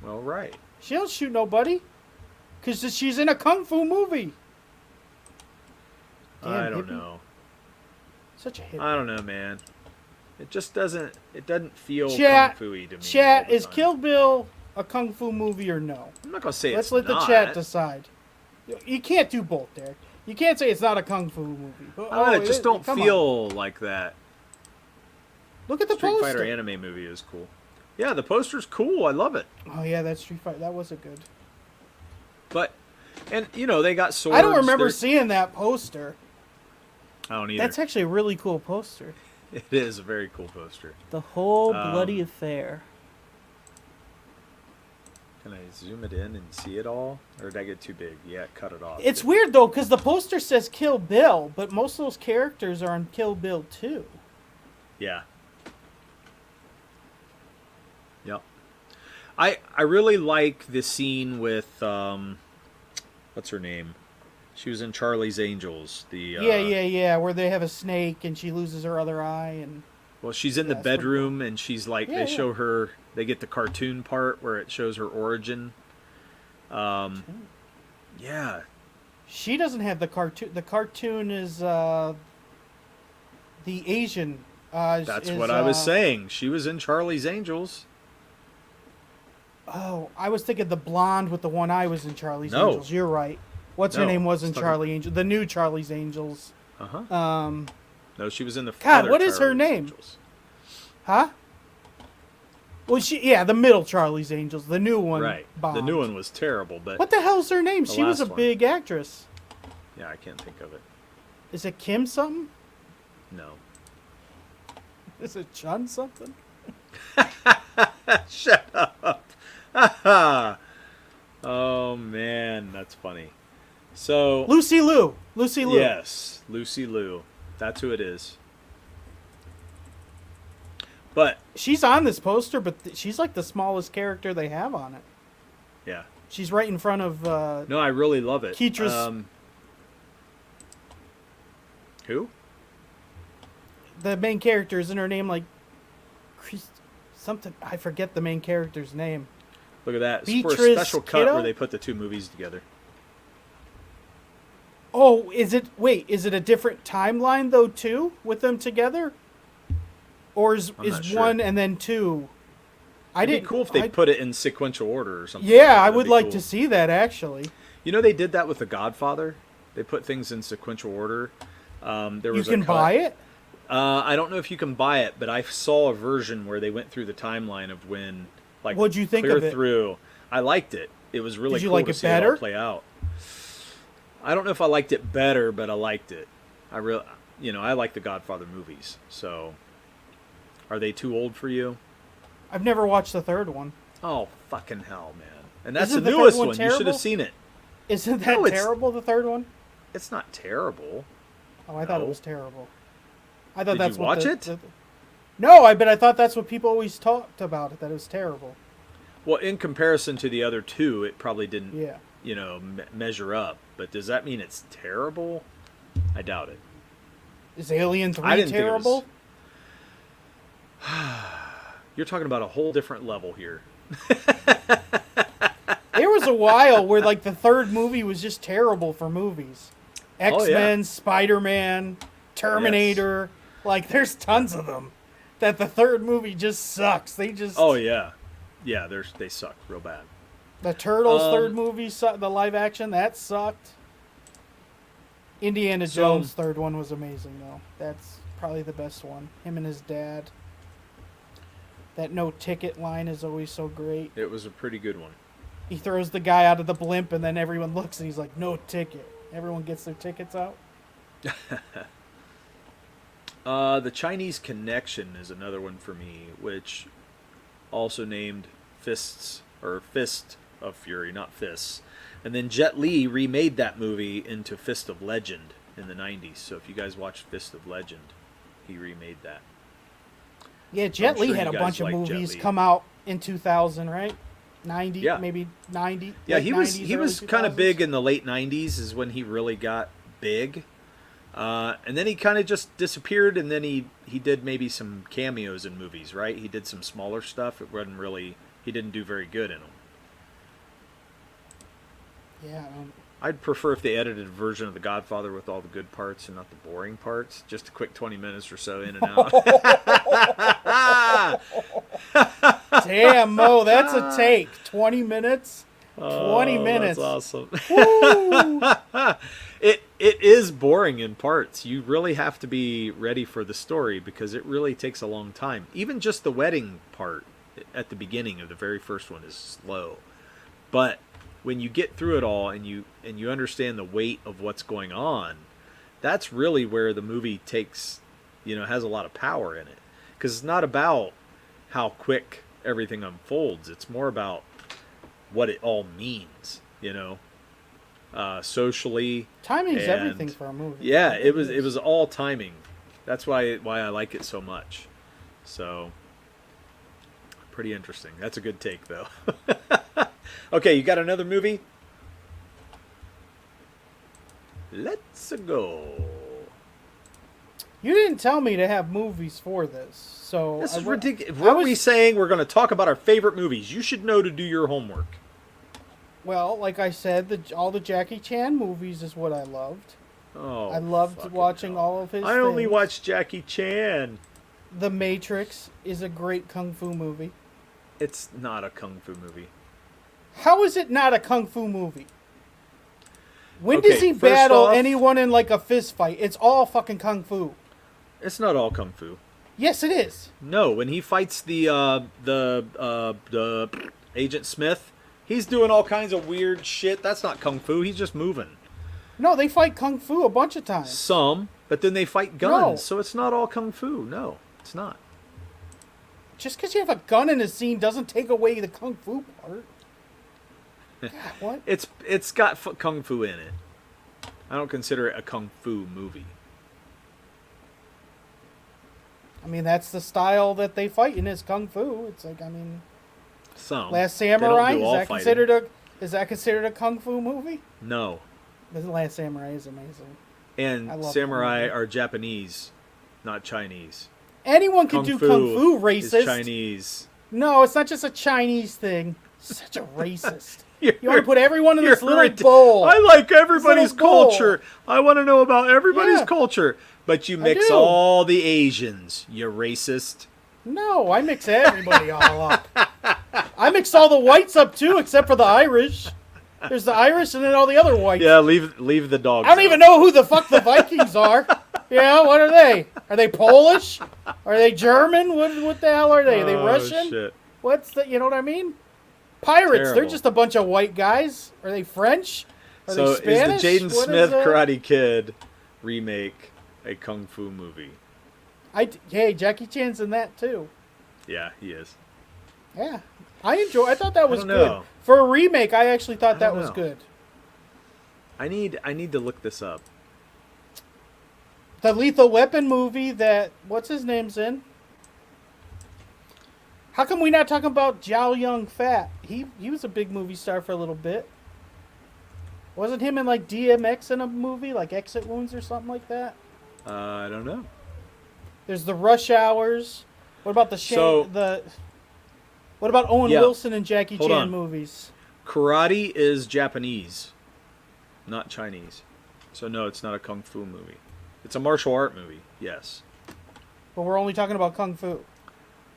Well, right. She don't shoot nobody, because she's in a kung fu movie. Damn, I don't hippie. know. Such a hit. I don't know, man. It just doesn't. It doesn't feel Chat, kung fu-y to me. Chat, all the is time. Kill Bill a kung fu movie or no? I'm not gonna say Let's it's let not. the chat decide. You can't do both, Derek. You can't say it's not a kung fu movie. I just don't come feel like that. Look at the Street poster. Fighter anime movie is cool. Yeah, the poster's cool. I love it. Oh yeah, that Street Fighter. That was a good. But, and you know they got swords. I don't remember They're- seeing that poster. I don't either. That's actually a really cool poster. It is a very cool poster. The whole bloody affair. Can I zoom it in and see it all, or did I get too big? Yeah, cut it off. It's weird though, because the poster says Kill Bill, but most of those characters are on Kill Bill 2. Yeah. Yep. I really like the scene with what's her name? She was in Charlie's Angels. The Yeah, where they have a snake and she loses her other eye and. Well, she's in the that's pretty bedroom and she's like Yeah, they show her. They get the cartoon part where it shows her origin. Yeah. She doesn't have the cartoon. The cartoon is the Asian. That's what I was saying. She was in Charlie's Angels. Oh, I was thinking the blonde with the one eye was in Charlie's No. Angels. You're right. What's her No, name was in it's not- Charlie Angel? The new Charlie's Angels. Uh-huh. No, she was in the God, other what is her Charlie's name? Angels. Huh? Well, the middle Charlie's Angels, the new one. Right. bombed. The new one was terrible, but What the hell's her name? The She was a last one. big actress. yeah, I can't think of it. Is it Kim something? No. Is it Chun something? Shut up. Oh man, that's funny. So Lucy Liu. Lucy Liu. yes, Lucy Liu. That's who it is. But She's on this poster, but she's like the smallest character they have on it. yeah, She's right in front of no, I really love it. Keatra's- Who? the main character. Isn't her name like something? I forget the main character's name. Look at that. It's for a Beatrice special cut Kiddo? where they put the two movies together. Oh, is it? Wait, is it a different timeline though too with them together? Or is I'm not sure. one and then two? It'd be cool if they put it in sequential order or something. Yeah, I That'd would be like cool. to see that actually. You know, they did that with The Godfather. They put things in sequential order. There You was can a cut. buy it. I don't know if you can buy it, but I saw a version where they went through the timeline of when, like, What'd you think clear of it? through. I liked it. It was really Did you cool like to it see it all better? play out. I don't know if I liked it better, but I liked it. I like the Godfather movies. So, are they too old for you? I've never watched the third one. Oh, fucking hell, man! And that's Isn't the the third newest one one. You should terrible? have seen it. Isn't that No, it's- terrible? The third one? It's not terrible. Oh, I thought it No. was terrible. I thought Did that's you what watch the- it? the- No, but I thought that's what people always talked about it. That it was terrible. Well, in comparison to the other two, it probably didn't, Yeah. measure up. But does that mean it's terrible? I doubt it. Is Alien I 3 didn't think it was- terrible? You're talking about a whole different level here. There was a while where like the third movie was just terrible for movies. Oh, yeah. X-Men, Spider-Man, Terminator. Like there's tons of them that the third movie just sucks. They just Oh yeah, yeah. They suck real bad. The Turtles third movie, the live action, that sucked. Indiana So- Jones third one was amazing though. That's probably the best one. Him and his dad. That no ticket line is always so great. It was a pretty good one. He throws the guy out of the blimp and then everyone looks and he's like, no ticket. Everyone gets their tickets out. The Chinese Connection is another one for me, which also named Fist of Fury, not Fists. And then Jet Li remade that movie into Fist of Legend in the 90s. So if you guys watched Fist of Legend, he remade that. Yeah, Jet Li sure had you a guys bunch of like Jet movies Li. come out in 2000, right? 90, Yeah. maybe 90. Yeah, late he was 90s, he early was kind of 2000s. big in the late 90s is when he really got big. And then he kind of just disappeared, and then he did maybe some cameos in movies, right? He did some smaller stuff. It wasn't really, he didn't do very good in them. Yeah. I'd prefer if they edited a version of The Godfather with all the good parts and not the boring parts. Just a quick 20 minutes or so in and out. Damn, Mo, that's a take. 20 minutes? 20 minutes. That's awesome. Woo! It is boring in parts. You really have to be ready for the story because it really takes a long time. Even just the wedding part at the beginning of the very first one is slow. But when you get through it all and you understand the weight of what's going on, that's really where the movie takes, has a lot of power in it. Because it's not about how quick everything unfolds. It's more about what it all means, socially. Timing's and, everything for a movie. Yeah, it was all timing. That's why I like it so much. So, pretty interesting. That's a good take, though. Okay, you got another movie? Let's go. You didn't tell me to have movies for this, so This is I ridiculous. I Weren't was- we saying we're going to talk about our favorite movies? You should know to do your homework. Well, like I said, all the Jackie Chan movies is what I loved. Oh, I loved fucking watching hell. all of his I only things. watched Jackie Chan. The Matrix is a great kung fu movie. It's not a kung fu movie. How is it not a kung fu movie? When Okay, does he first battle off- anyone in like a fist fight? It's all fucking kung fu. It's not all kung fu. Yes, it is. No, when he fights the Agent Smith, he's doing all kinds of weird shit. That's not kung fu. He's just moving. No, they fight kung fu a bunch of times. Some, but then they fight guns, No. so it's not all kung fu. No, it's not. Just because you have a gun in a scene doesn't take away the kung fu part. God, what? It's got kung fu in it. I don't consider it a kung fu movie. I mean, that's the style that they fight in is kung fu. It's like, I mean, Some. Last They don't Samurai, do is all that fighting. considered a kung fu movie? No. The Last Samurai is amazing. And I love samurai kung fu. are Japanese, not Chinese. Anyone can do kung fu, is racist. Chinese. No, it's not just a Chinese thing. Such a racist. You're- You want to put everyone in this you're little rid- bowl. I like everybody's This little bowl. culture. I want to know about everybody's Yeah. culture. But you mix do. all the Asians, you racist. No, I mix everybody all up. I mix all the whites up too, except for the Irish. There's the Irish and then all the other whites. Yeah, leave the dogs. I don't even know who the fuck the Vikings are. Yeah, what are they? Are they Polish? Are they German? What the hell are they? Are they Russian? Shit. What's the, you know what I mean? Pirates, they're Terrible. just a bunch of white guys. Are they French? Are So they Spanish? is the Jaden What Smith is, Karate Kid remake a kung fu movie? Hey, Jackie Chan's in that too. Yeah, he is. Yeah. I thought that was don't good. know. For a remake, I actually thought that don't was know. good. I need to look this up. The Lethal Weapon movie that what's his name's in? How come we not talking about Zhao Yun Fat? He was a big movie star for a little bit. Wasn't him in like DMX in a movie like Exit Wounds or something like that? I don't know. There's the Rush Hours. What about What about Owen Yeah. Wilson and Jackie Hold Chan on. movies? Karate is Japanese, not Chinese. So no, it's not a kung fu movie. It's a martial art movie. Yes. But we're only talking about kung fu.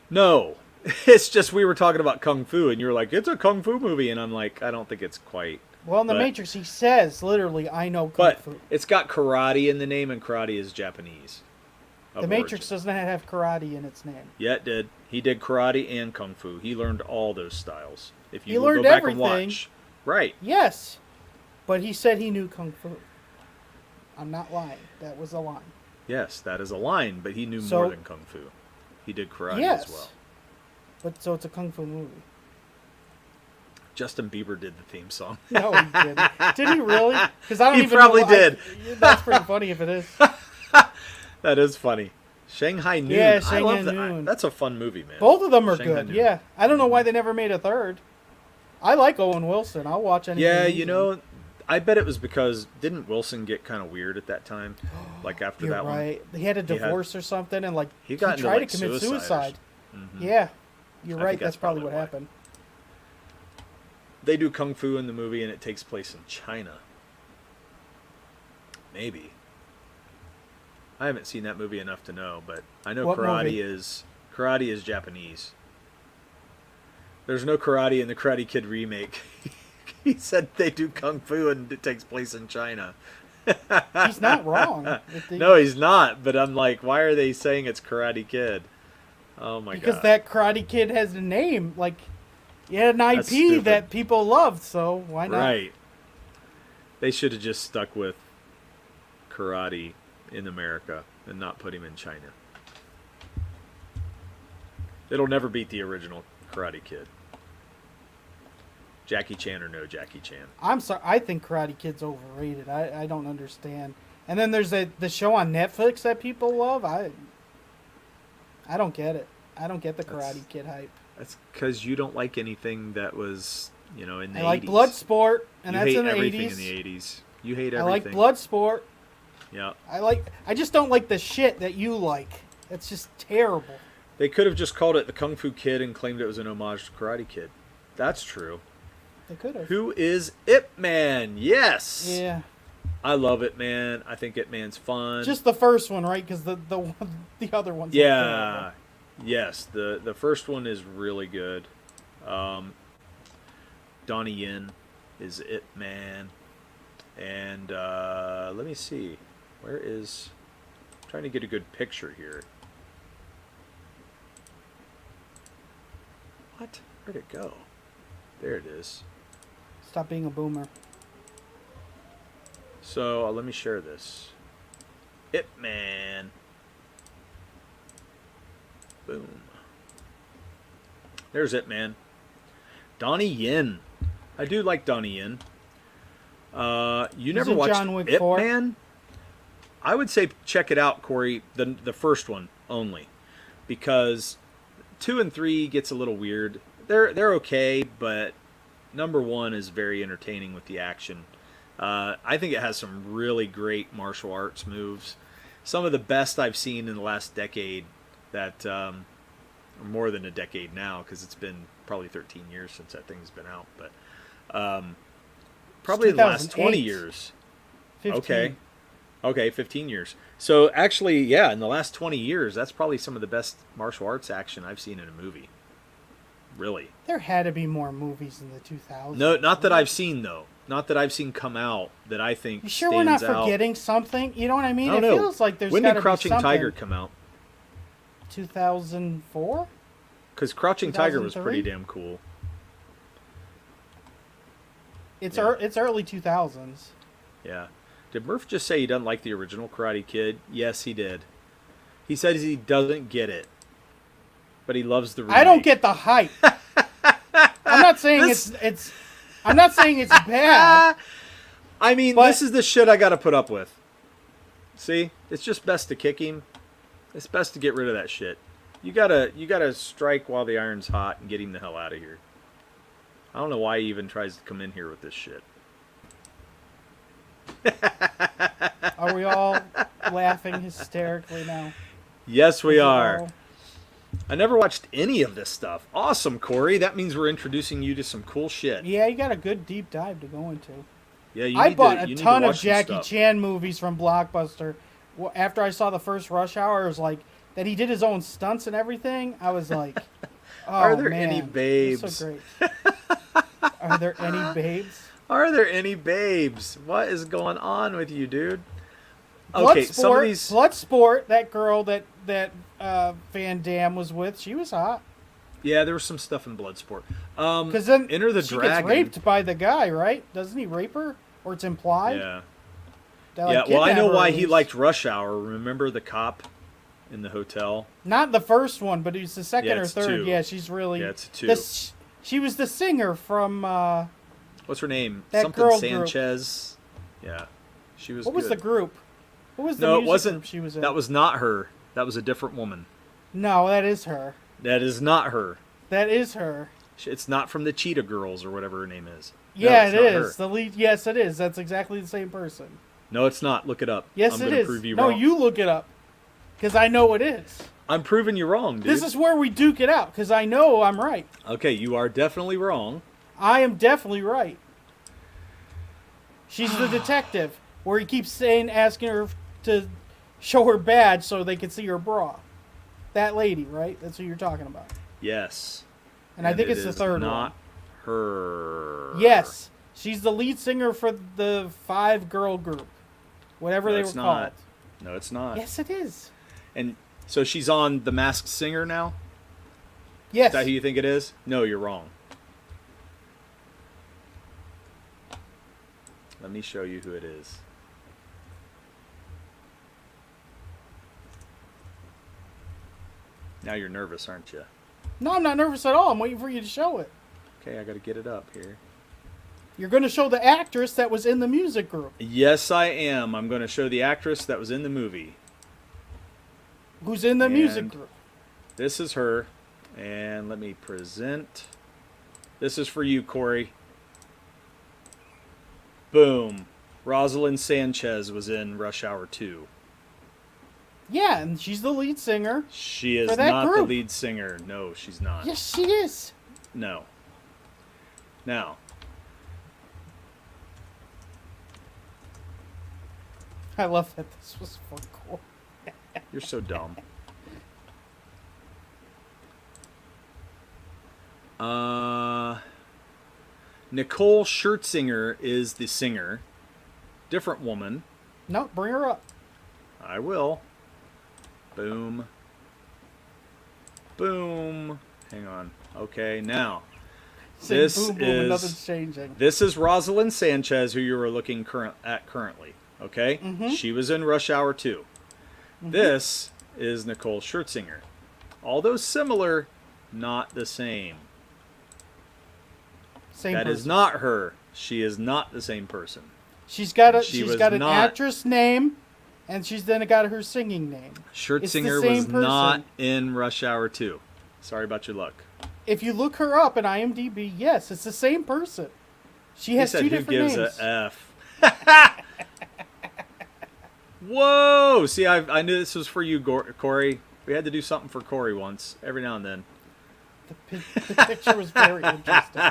No. It's just we were talking about kung fu and you were like, it's a kung fu movie, and I'm like, I don't think it's quite. Well, in The But- Matrix, he says literally, "I know kung But fu." it's got karate in the name, and karate is Japanese. of The Matrix origin. doesn't have karate in its name. Yeah, it did. He did karate and kung fu. He learned all those styles. If you He will learned go back everything. and watch. Right. Yes, but he said he knew kung fu. I'm not lying. That was a line. Yes, that is a line, but he knew So- more than kung fu. He did karate Yes. as well. But so it's a kung fu movie. Justin Bieber did the theme song. No, he didn't. Did he really? Because I don't He even probably know. did. That's pretty funny if it is. That is funny. Shanghai Noon. Yeah, I Shanghai love that. Noon. That's a fun movie, man. Both of them are Shanghai good. Noon. Yeah, I don't know why they never made a third. I like Owen Wilson. I'll watch anything. Yeah, he's you in. know, I bet it was because didn't Wilson get kind of weird at that time? Like after You're that right. He had a He had- divorce or something, and like he got into, tried like, to commit suicide. Mhm. Yeah, you're I right. think That's that's probably probably what why. happened. They do kung fu in the movie, and it takes place in China. Maybe. I haven't seen that movie enough to know, but I know What karate movie? is Japanese. There's no karate in the Karate Kid remake. He said they do kung fu and it takes place in China. He's not wrong. No, he's not. But I'm like, why are they saying it's Karate Kid? Oh my because god! that Karate Kid has a name. Like, he had an That's IP stupid. that people loved, so why not? Right. They should have just stuck with karate in America and not put him in China. It'll never beat the original Karate Kid. Jackie Chan or no Jackie Chan. I'm sorry. I think Karate Kid's overrated. I don't understand. And then there's the show on Netflix that people love. I don't get it. I don't get the That's- Karate Kid hype. That's because you don't like anything that was, in the 80s. I like Bloodsport, and you that's hate in the everything 80s. in the 80s. You hate I everything. like Bloodsport. Yeah. I just don't like the shit that you like. It's just terrible. They could have just called it the Kung Fu Kid and claimed it was an homage to Karate Kid. That's true. They could have. Who is Ip Man? Yes. Yeah. I love Ip Man. I think Ip Man's fun. Just the first one, right? Because the other ones. are yeah. terrible. Yes. The first one is really good. Donnie Yen is Ip Man. And let me see. Where is... I'm trying to get a good picture here. What? Where'd it go? There it is. Stop being a boomer. So let me share this. Ip Man. Boom. There's Ip Man. Donnie Yen. I do like Donnie Yen. You never in watched John Wick Ip 4? Man? I would say check it out, Corey. The first one only, because 2 and 3 gets a little weird. They're okay, but number 1 is very entertaining with the action. I think it has some really great martial arts moves. Some of the best I've seen in the last decade. That or more than a decade now, because it's been probably 13 years since that thing's been out. But probably the last 20 2008. years. 15. Okay, 15 years. So actually, yeah, in the last 20 years, that's probably some of the best martial arts action I've seen in a movie. Really. There had to be more movies in the 2000s. No, not that I've seen, though. Not that I've seen come out that I think You sure we're not stands out. forgetting something? You know what I mean? I don't It know. feels like there's When got did to be Crouching something. Tiger come out? 2004? Because Crouching Tiger was pretty 2003? damn cool. It's Yeah. it's early 2000s. Yeah. Did Murph just say he doesn't like the original Karate Kid? Yes, he did. He says he doesn't get it, but he loves the remake. I don't get the hype. I'm not saying it's I'm not saying it's bad. I mean, But- this is the shit I got to put up with. See, it's just best to kick him. It's best to get rid of that shit. You gotta strike while the iron's hot and get him the hell out of here. I don't know why he even tries to come in here with this shit. Are we all laughing hysterically now? Yes, we Is it are. all- I never watched any of this stuff. Awesome, Corey. That means we're introducing you to some cool shit. Yeah, you got a good deep dive to go into. Yeah, you I need bought to, a you need to ton of watch some Jackie stuff. Chan movies from Blockbuster. After I saw the first Rush Hour, it was like that he did his own stunts and everything. I was like, oh, Are there man, any that's babes? So great. Are there any babes? Are there any babes? What is going on with you, dude? Okay, some of these. Bloodsport, that girl that Van Damme was with, she was hot. Yeah, there was some stuff in Bloodsport. Because then Enter the she Dragon. gets raped by the guy, right? Doesn't he rape her? Or it's implied? Yeah. They, like, Yeah, well, I kidnap know her why at he least. liked Rush Hour. Remember the cop in the hotel? Not the first one, but it was the second Yeah, or it's third. two. Yeah, she's really. Yeah, it's a two. This, She was the singer from What's her name? That Something girl group. Sanchez. Yeah. She was what was good. the group? What was the No, it music wasn't. group she was in? That was not her. That was a different woman. No, that is her. That is not her. That is her. It's not from the Cheetah Girls or whatever her name is. Yeah, no, it it's not is. her. The lead. Yes, it is. That's exactly the same person. No, it's not. Look it up. Yes, I'm it gonna is. Prove you No, wrong. you look it up, because I know it is. I'm proving you wrong, dude. This is where we duke it out, because I know I'm right. Okay, you are definitely wrong. I am definitely right. She's the detective, where he keeps asking her to show her badge so they can see her bra. That lady, right? That's who you're talking about. Yes. And I think it's it the is third not one. her. Yes, she's the lead singer for the 5-girl group, whatever No, they it's were not. called. No, it's not. Yes, it is. And so she's on The Masked Singer now? Yes. Is that who you think it is? No, you're wrong. Let me show you who it is. Now you're nervous, aren't you? No, I'm not nervous at all. I'm waiting for you to show it. Okay, I got to get it up here. You're going to show the actress that was in the music group. Yes, I am. I'm going to show the actress that was in the movie. Who's in the music And group. This is her. And let me present. This is for you, Corey. Boom. Rosalind Sanchez was in Rush Hour 2. Yeah, and she's the lead singer. She is For that not the group. lead singer. No, she's not. Yes, she is. No. Now, I love that this was for cool. you're so dumb. Nicole Scherzinger is the singer. Different woman. No, bring her up. I will. Boom. Boom. Hang on. Okay, now. Say This boom, boom, is- and nothing's changing. This is Rosalind Sanchez, who you were looking at currently. Okay? Mhm. She was in Rush Hour 2. This is Nicole Scherzinger. Although similar, not the same. Same That person. is not her. She is not the same person. She's got a she she's was got an not- actress name, and she's then got her singing name. Scherzinger same was person. not in Rush Hour 2. Sorry about your luck. If you look her up in IMDb, yes, it's the same person. She He has said, two who different gives names. a F? Whoa! See, I knew this was for you, Corey. We had to do something for Corey once, every now and then. The picture was very interesting.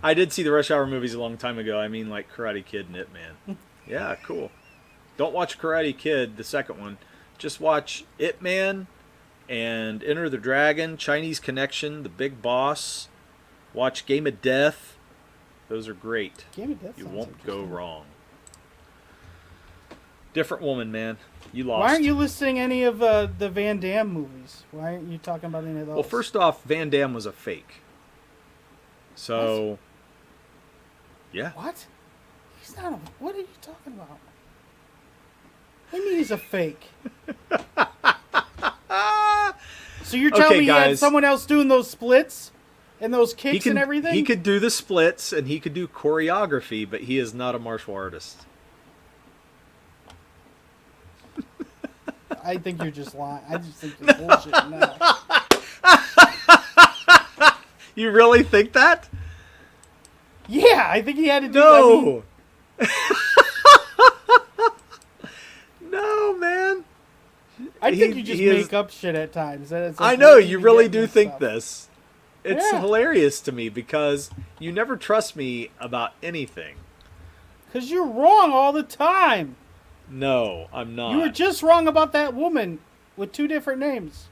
I did see the Rush Hour movies a long time ago. I mean, like Karate Kid and Ip Man. Yeah, cool. Don't watch Karate Kid, the second one. Just watch Ip Man and Enter the Dragon, Chinese Connection, The Big Boss. Watch Game of Death. Those are great. Game of Death You sounds won't go interesting. wrong. Different woman, man. You lost. Why aren't you listing any of the Van Damme movies? Why aren't you talking about any of those? Well, first off, Van Damme was a fake. So, yeah. What? He's not a... What are you talking about? What do you mean he's a fake? So you're telling Okay, me he had guys. someone else doing those splits? And those He kicks can, and everything? he could do the splits and he could do choreography, but he is not a martial artist. I think you're just lying. I just think you're bullshitting now. You really think that? Yeah, I think he had to do I mean, No. No, man. I think He- you just he is- make up shit at times. That it's I like, know, where you get really do think stuff? this. It's Yeah. hilarious to me because you never trust me about anything. Because you're wrong all the time. No, I'm not. You were just wrong about that woman with two different names.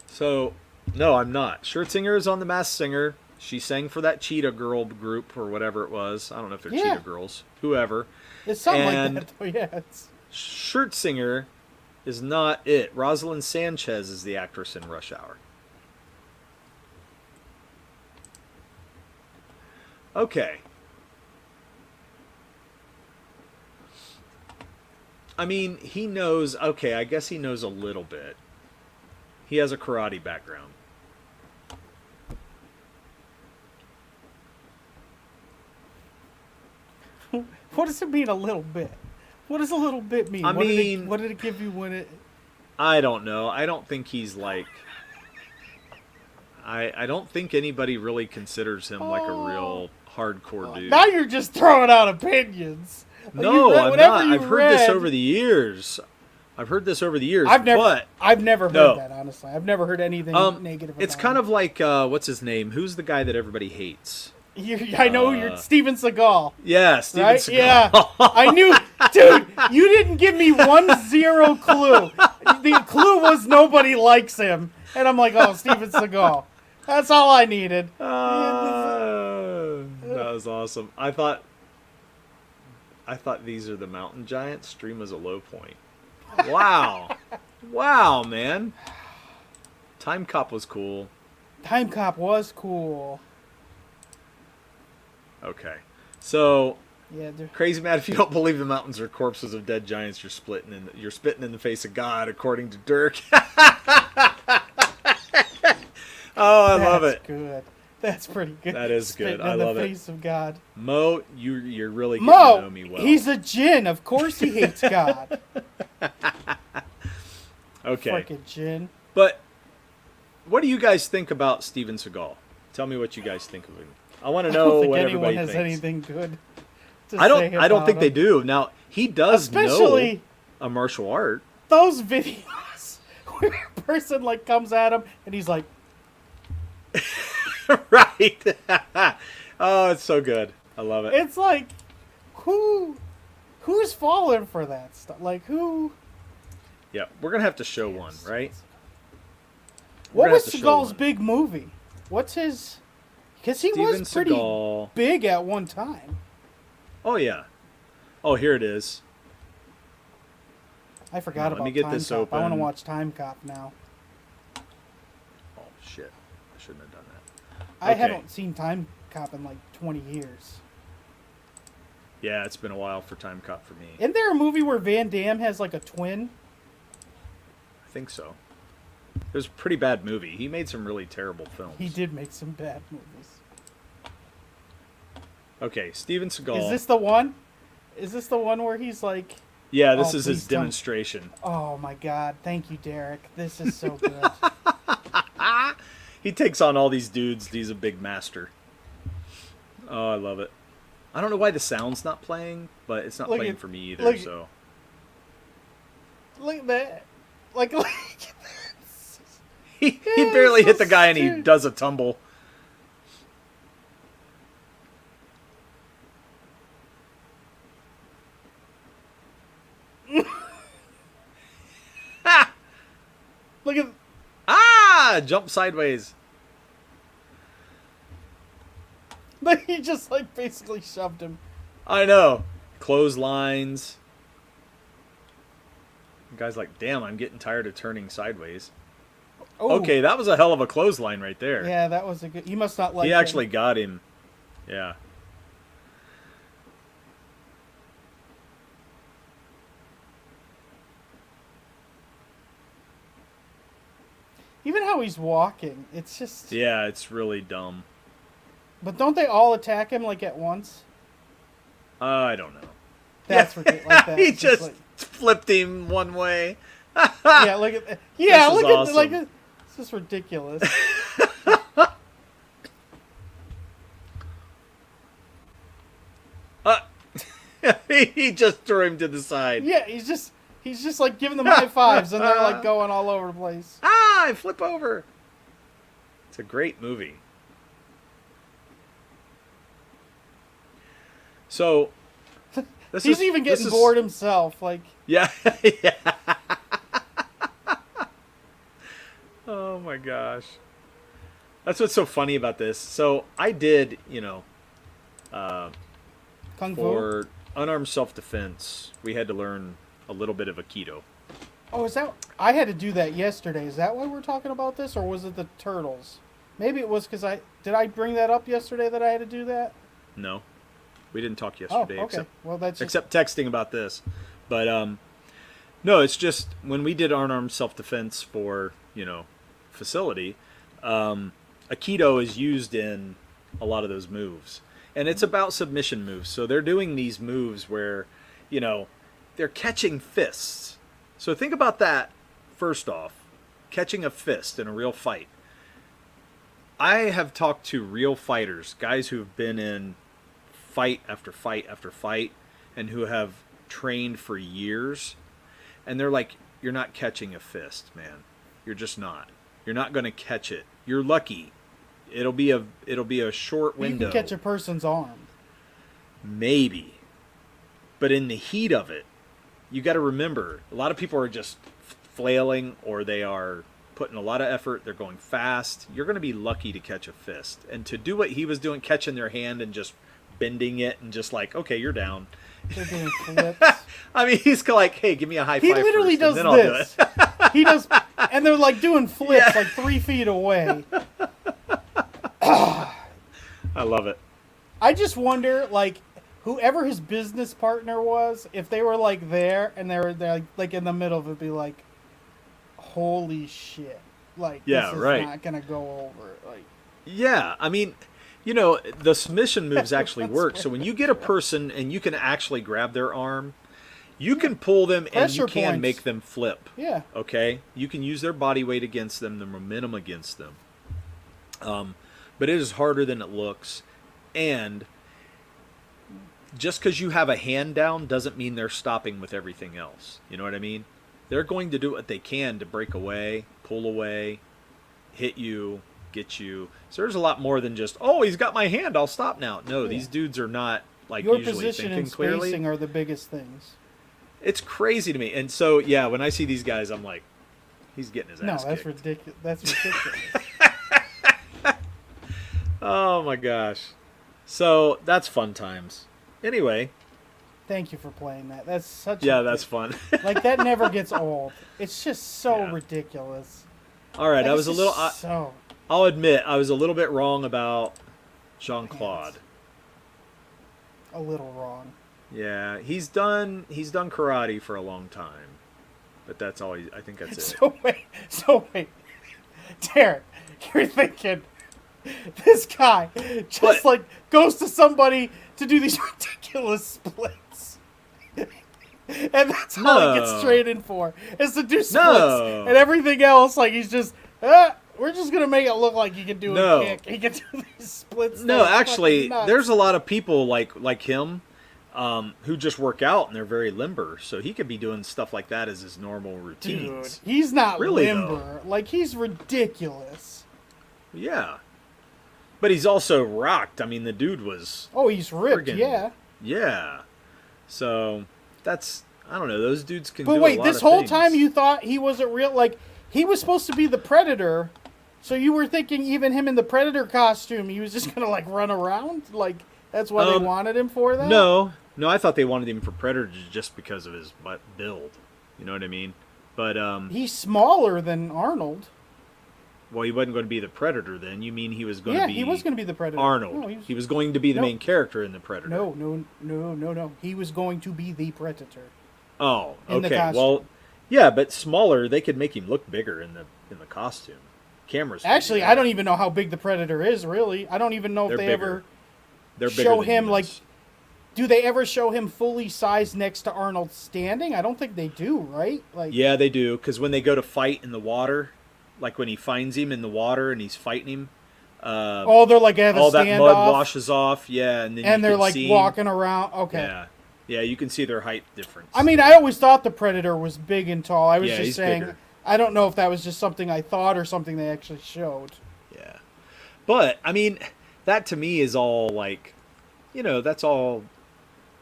So, no, I'm not. Scherzinger is on The Masked Singer. She sang for that Cheetah Girl group or whatever it was. I don't know if they're Yeah. Cheetah Girls. Whoever. It's something And- like that, though. Yeah, it's... Scherzinger is not it. Rosalind Sanchez is the actress in Rush Hour. Okay. I mean, he knows... Okay, I guess he knows a little bit. He has a karate background. What does it mean a little bit? What does a little bit mean? I What mean, what did it give you when it? I don't know. I don't think he's like. I don't think anybody really considers him like a real hardcore dude. Now you're just throwing out opinions. No, I'm not. I've heard this read- over the years. I've never heard No. that, honestly. I've never heard anything negative about It's kind him. of like what's his name? Who's the guy that everybody hates? I know you're Steven Seagal. Yeah, Steven Right? Seagal. Yeah. I knew, dude, you didn't give me 1-0 clue. The clue was nobody likes him. And I'm like, oh, Steven Seagal. That's all I needed. That was awesome. I thought These Are the Mountain Giants stream as a low point. Wow. Wow, man. Time Cop was cool. Time Cop was cool. Okay. So, Yeah, Crazy Mad, if you don't believe the mountains are corpses of dead giants, you're spitting in the face of God, according to Dirk. Oh, I love it. That's good. That's pretty good. That is good. Spitting I in love the it. face of God. Mo, you're really getting to know Mo, me well. he's a djinn. Of course he hates God. Okay. Frickin' djinn. But what do you guys think about Steven Seagal? Tell me what you guys think of him. I want to I know don't think what anyone everybody has thinks. anything good to I say don't about think they him. do. Now, he does Especially know a martial art. those videos where a person like comes at him and he's like, Right. Oh, it's so good. I love it. it's like, who's falling for that stuff? Like who? Yeah, we're going to have to show one, right? What gonna was have to show Seagal's one. big movie? What's his? Because he Steven was pretty Seagal. big at one time. Oh, yeah. Oh, here it is. I forgot Let about me get Time this Cop. I want to open. watch Time Cop now. Oh, shit. I shouldn't have done that. I Okay. haven't seen Time Cop in like 20 years. Yeah, it's been a while for Time Cop for me. Isn't there a movie where Van Damme has like a twin? I think so. It was a pretty bad movie. He made some really terrible films. He did make some bad movies. Okay, Steven Seagal. Is this the one? Is this the one where he's like, Yeah, this Oh, is his please tell me. demonstration. oh my god, thank you, Derek. This is so good. He takes on all these dudes. He's a big master. Oh, I love it. I don't know why the sound's not playing, but it's not Look playing at- for me either. look at- So Look at that. Like he Yeah, barely so hit the guy and he stupid. does a tumble. look at Jump sideways. he just like basically shoved him. I know. Clotheslines. The guy's like, damn, I'm getting tired of turning sideways. Oh, Okay, that was a hell of a clothesline right there. Yeah, that was a good. He must not like. He him. actually got him. Yeah. Even how he's walking, it's just. Yeah, it's really dumb. But don't they all attack him like at once? I don't know. That's ridiculous. Like that. He It's just like- flipped him one way. yeah, look at. Yeah, This is look at awesome. like. This is ridiculous. He just threw him to the side. Yeah, he's just like giving them high fives, and they're like going all over the place. I flip over. It's a great movie. So, He's even getting bored himself. Like, Yeah. Yeah. Oh my gosh. That's what's so funny about this. So I did, Kung Fu. for unarmed self-defense, we had to learn a little bit of Aikido. Oh, is that? I had to do that yesterday. Is that why we're talking about this, or was it the turtles? Maybe it was because did I bring that up yesterday that I had to do that? No, we didn't talk Oh, yesterday okay. Well, that's just, except texting about this. But no, it's just when we did unarmed self-defense for, facility, Aikido is used in a lot of those moves. And it's about submission moves. So they're doing these moves where, they're catching fists. So think about that first off. Catching a fist in a real fight. I have talked to real fighters, guys who've been in fight after fight after fight, and who have trained for years. And they're like, you're not catching a fist, man. You're just not. You're not going to catch it. You're lucky. It'll be a short window. You can catch a person's arm. Maybe. But in the heat of it, you got to remember, a lot of people are just flailing, or they are putting a lot of effort. They're going fast. You're going to be lucky to catch a fist. And to do what he was doing, catching their hand and just bending it and just like, okay, you're down. They're doing flips. I mean, he's like, hey, give me a high five. He literally first, does and then this. I'll do it. He does, and they're like doing flips like 3 feet away. I love it. I just wonder, like, whoever his business partner was, if they were like there and they're like in the middle of it, be like, holy shit, like Yeah, this is right. not gonna go over. Like, Yeah, I mean, the submission moves actually work. So when you get a person and you can actually grab their arm, you can pull them and you Pressure can points. make them flip. yeah, Okay? You can use their body weight against them, the momentum against them. But it is harder than it looks. And just because you have a hand down doesn't mean they're stopping with everything else. You know what I mean? They're going to do what they can to break away, pull away, hit you, get you. So there's a lot more than just, oh, he's got my hand, I'll stop now. No, these dudes are not like your usually position thinking and clearly. spacing are the biggest things. It's crazy to me. And so, yeah, when I see these guys, I'm like, he's getting his No, ass that's kicked. ridiculous. That's ridiculous. Oh, my gosh. So that's fun times. Anyway, Thank you for playing that. That's such. yeah, that's fun. like that never gets old. It's just so Yeah. ridiculous. All right, Like, I was it's a little. just so. I'll admit, I was a little bit wrong about Jean-Claude. A little wrong. Yeah, he's done karate for a long time, but that's all. I think that's it. So wait, Derek, you're thinking this guy just But- like goes to somebody to do these ridiculous splits, and that's all he gets No. traded for is to do splits, No. and everything else like he's just. We're just gonna make it look like he can do No. a kick. He can do these splits. No, that are actually, fucking nuts. there's a lot of people like him who just work out and they're very limber, so he could be doing stuff like that as his normal Dude, routines. he's not Really, limber. Like he's ridiculous. Yeah, but he's also rocked. I mean, the dude was Oh, he's ripped. Friggin- Yeah. yeah. So that's I don't know. Those dudes can. But do wait, a lot this of whole things. time you thought he wasn't real? Like, he was supposed to be the Predator, so you were thinking even him in the Predator costume, he was just going to, like, run around? Like, that's what they wanted him for, that? No, I thought they wanted him for Predator just because of his build. You know what I mean? But He's smaller than Arnold. well, he wasn't going to be the Predator then. You mean he was going Yeah, to be? he was going to be the Predator. Arnold. No, he was going to be the No. main character in the Predator. No. He was going to be the Predator. Oh, In the okay. costume. Well, yeah, but smaller. They could make him look bigger in the costume. Cameras. could do Actually, that. I don't even know how big the Predator is, really. I don't even know if They're they bigger. ever They're bigger show than him, like, humans. do they ever show him fully sized next to Arnold standing? I don't think they do, right? Like, Yeah, they do. Because when they go to fight in the water, like when he finds him in the water and he's fighting him, oh, they're like have a all that mud standoff, washes off. Yeah, and then and you they're can like see, walking around. Okay. Yeah, yeah, you can see their height difference. I mean, I always thought the Predator was big and tall. I was Yeah, just he's saying. bigger. I don't know if that was just something I thought or something they actually showed. Yeah, but I mean, that to me is all like, that's all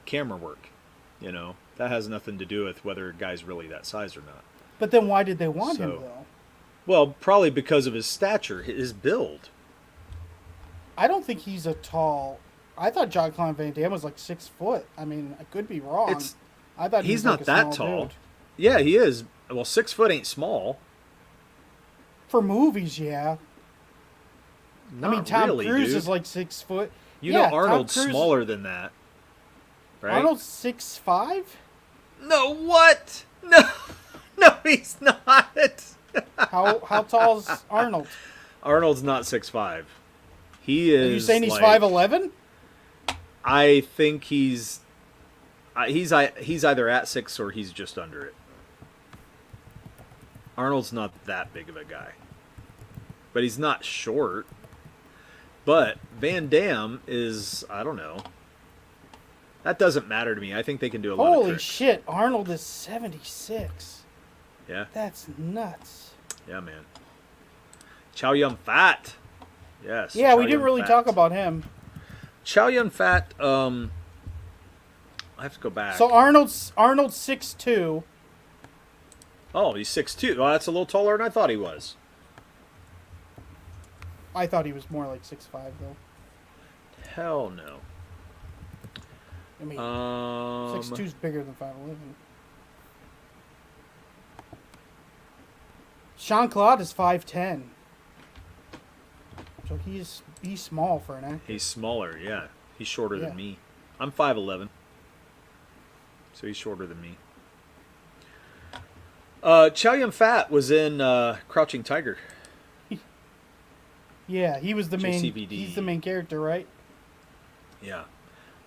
camera work. That has nothing to do with whether a guy's really that size or not. But then why did they want him So- though? Well, probably because of his stature, his build. I don't think he's a tall. I thought Jean-Claude Van Damme was like 6 foot. I mean, I could be wrong. It's- I thought he He's was not like a that small tall. dude. Yeah, he is. Well, 6 foot ain't small. For movies, yeah. Not I mean, Tom really, Cruise dude. is like 6 foot. You Yeah, know Tom Arnold's Cruise- smaller than that, right? Arnold's 6'5"? No, what? No, no, he's not. How tall is Arnold? Arnold's not 6'5". He is. Are you saying he's like, 5'11"? I think he's either at 6 or he's just under it. Arnold's not that big of a guy, but he's not short. But Van Damme is, I don't know. That doesn't matter to me. I think they can do a lot of Holy tricks. shit, Arnold is 76. Yeah. That's nuts. Yeah, man. Chow Yun Fat. Yes. Yeah, Chow we didn't Yun really Fat. talk about him. Chow Yun Fat. I have to go back. So Arnold's 6'2". Oh, he's 6'2". Well, that's a little taller than I thought he was. I thought he was more like 6'5", though. Hell no. I mean, 6'2". 6'2" is bigger than 5'11". Jean-Claude is 5'10". So he's small for an actor. He's smaller, yeah. He's shorter Yeah. than me. I'm 5'11". So he's shorter than me. Chow Yun Fat was in Crouching Tiger. Yeah, he was the main. JCVD. He's the main character, right? Yeah.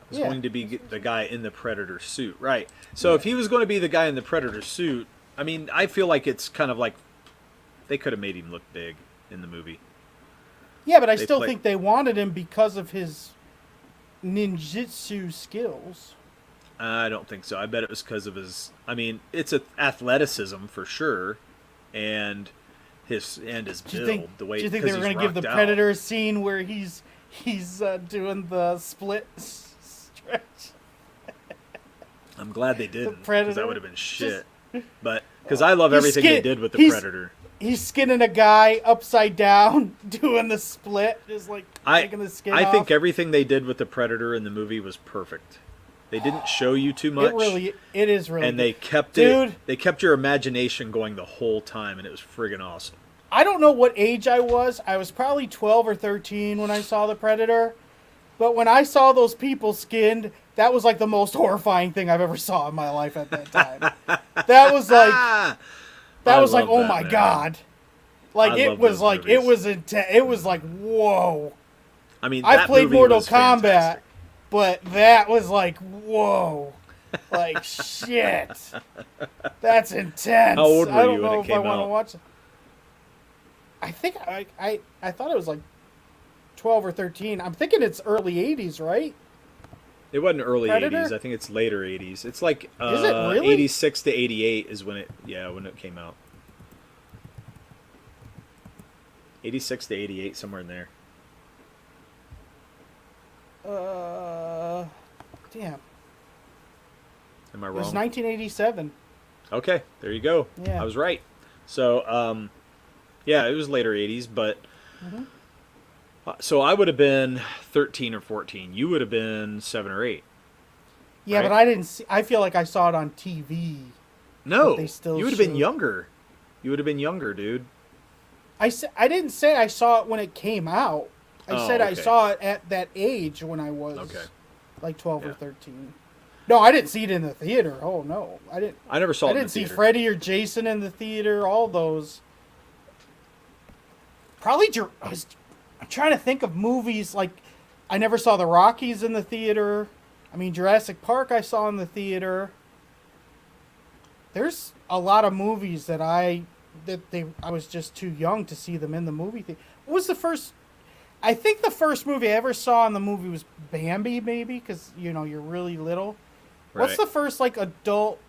Was Yeah. going to be the guy in the Predator suit. Right. So if he was going to be the guy in the Predator suit, I mean, I feel like it's kind of like they could have made him look big in the movie. Yeah, but I They still play- think they wanted him because of his ninjutsu skills. I don't think so. I bet it was because of his. I mean, it's athleticism for sure, and his Do you build. think? The way Do you think 'cause they were he's going to give the rocked out. Predator a scene where he's doing the split stretch? I'm glad they didn't. 'Cause Predator? that would have been shit. But because I love He's everything they skin- did with the he's- Predator. He's skinning a guy upside down, doing the split, just like taking the skin I off. think everything they did with the Predator in the movie was perfect. They didn't show you too much. It is really and good. they kept Dude. it. They kept your imagination going the whole time, and it was friggin' awesome. I don't know what age I was. I was probably 12 or 13 when I saw the Predator. But when I saw those people skinned, that was like the most horrifying thing I've ever saw in my life at that time. That was like, Ah, that I was like, love oh that, my man. God. Like I it love was those like, movies. it was intense. It was like, whoa. I mean, I that played movie Mortal was Kombat, fantastic. but that was like, whoa. Like, shit. That's intense. How old were I don't you when know it if I came want to out? watch it. I think I thought it was like 12 or 13. I'm thinking it's early 80s, right? It wasn't early Predator? 80s. I think it's later 80s. It's like Is it really? 86 to 88 is when it came out. 86 to 88, somewhere in there. Damn. Am I It was wrong? 1987. Okay, there you go. Yeah. I was right. So, yeah, it was later 80s, but Mhm. So I would have been 13 or 14. You would have been 7 or 8. Yeah, Right. but I didn't see. I feel like I saw it on TV. No, But they still you would have been showed- younger. You would have been younger, dude. I didn't say I saw it when it came out. I Oh, said I okay. saw it at that age when I was Okay. like 12 or Yeah. 13. No, I didn't see it in the theater. Oh no, I didn't. I never saw I it in didn't the see theater. Freddy or Jason in the theater. All those. Probably. I'm trying to think of movies like I never saw the Rockies in the theater. I mean Jurassic Park I saw in the theater. There's a lot of movies that I was just too young to see them in the movie theater. What was the first? I think the first movie I ever saw in the movie was Bambi, maybe, because you're really little. What's Right. the first like adult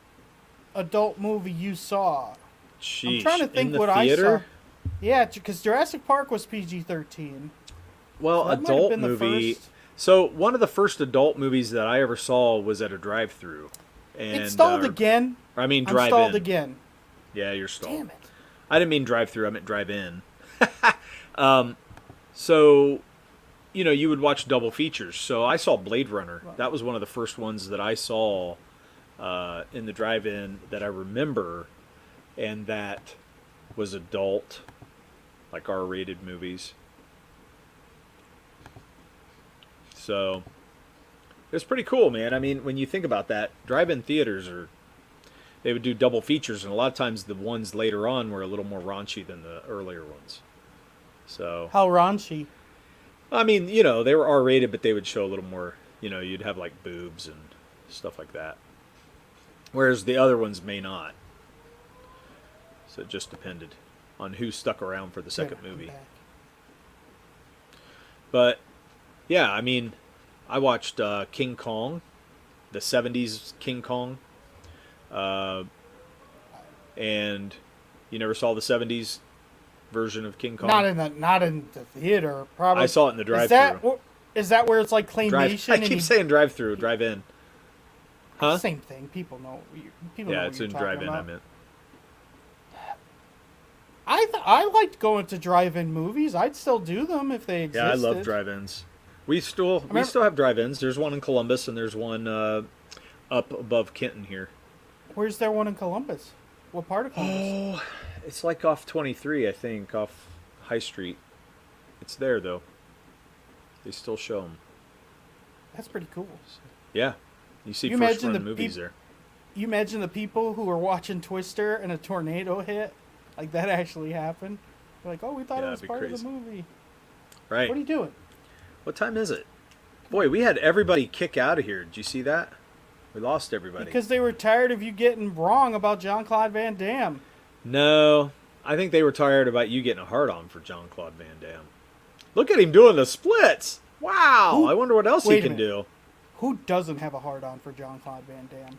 movie you saw? Sheesh. I'm trying to In think the what I theater? saw. Yeah, because Jurassic Park was PG-13. Well, So that might have adult been the movie. first. So one of the first adult movies that I ever saw was at a drive-through. And It stalled again. I mean, I'm drive-in. stalled again. Yeah, you're stalled. Damn it. I didn't mean drive-through. I meant drive-in. So, you would watch double features. So I saw Blade Runner. That was one of the first ones that I saw in the drive-in that I remember, and that was adult, like R-rated movies. So it was pretty cool, man. I mean, when you think about that, drive-in theaters they would do double features, and a lot of times the ones later on were a little more raunchy than the earlier ones. So, How raunchy. I mean, they were R-rated, but they would show a little more you'd have like boobs and stuff like that. Whereas the other ones may not. So it just depended on who stuck around for the second movie. But yeah, I mean, I watched King Kong, the 70s King Kong. And you never saw the 70s version of King Kong? Not in the theater, probably. I saw it in the drive-thru. Is that where it's like claymation? I keep saying drive-thru, drive-in. Huh? Same thing. People know. People know Yeah, what it's you're in talking drive-in, about. I meant. I liked going to drive-in movies. I'd still do them if they existed. Yeah, I love drive-ins. We still have drive-ins. There's one in Columbus, and there's one up above Kenton here. Where's there one in Columbus? What part of Columbus? Oh, it's like off 23, I think, off High Street. It's there, though. They still show them. That's pretty cool. Yeah. You see You first imagine run the movies there. You imagine the people who were watching Twister and a tornado hit? Like, that actually happened? They're like, oh, we thought Yeah, it was that'd be part of crazy. the movie. Right. What are you doing? What time is it? Boy, we had everybody kick out of here. Did you see that? We lost everybody. Because they were tired of you getting wrong about Jean-Claude Van Damme. No, I think they were tired about you getting a hard-on for Jean-Claude Van Damme. Look at him doing the splits. Wow. I wonder what else he can do. Who doesn't have a hard-on for Jean-Claude Van Damme?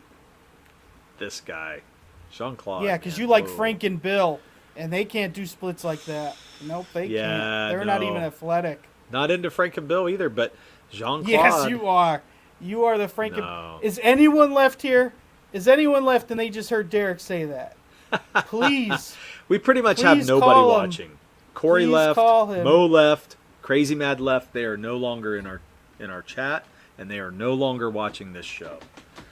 This guy. Jean-Claude. Yeah, because man. you like Whoa. Frank and Bill, and they can't do splits like that. Nope, they can't. They're not no. even athletic. Not into Frank and Bill either, but Jean-Claude. Yes, you are. You are the Frank No. and... Is anyone left here? Is anyone left and they just heard Derek say that? Please. We pretty much have Please nobody call him. watching. Corey Please left. call him. Mo left. Crazy Mad left. They are no longer in our chat, and they are no longer watching this show.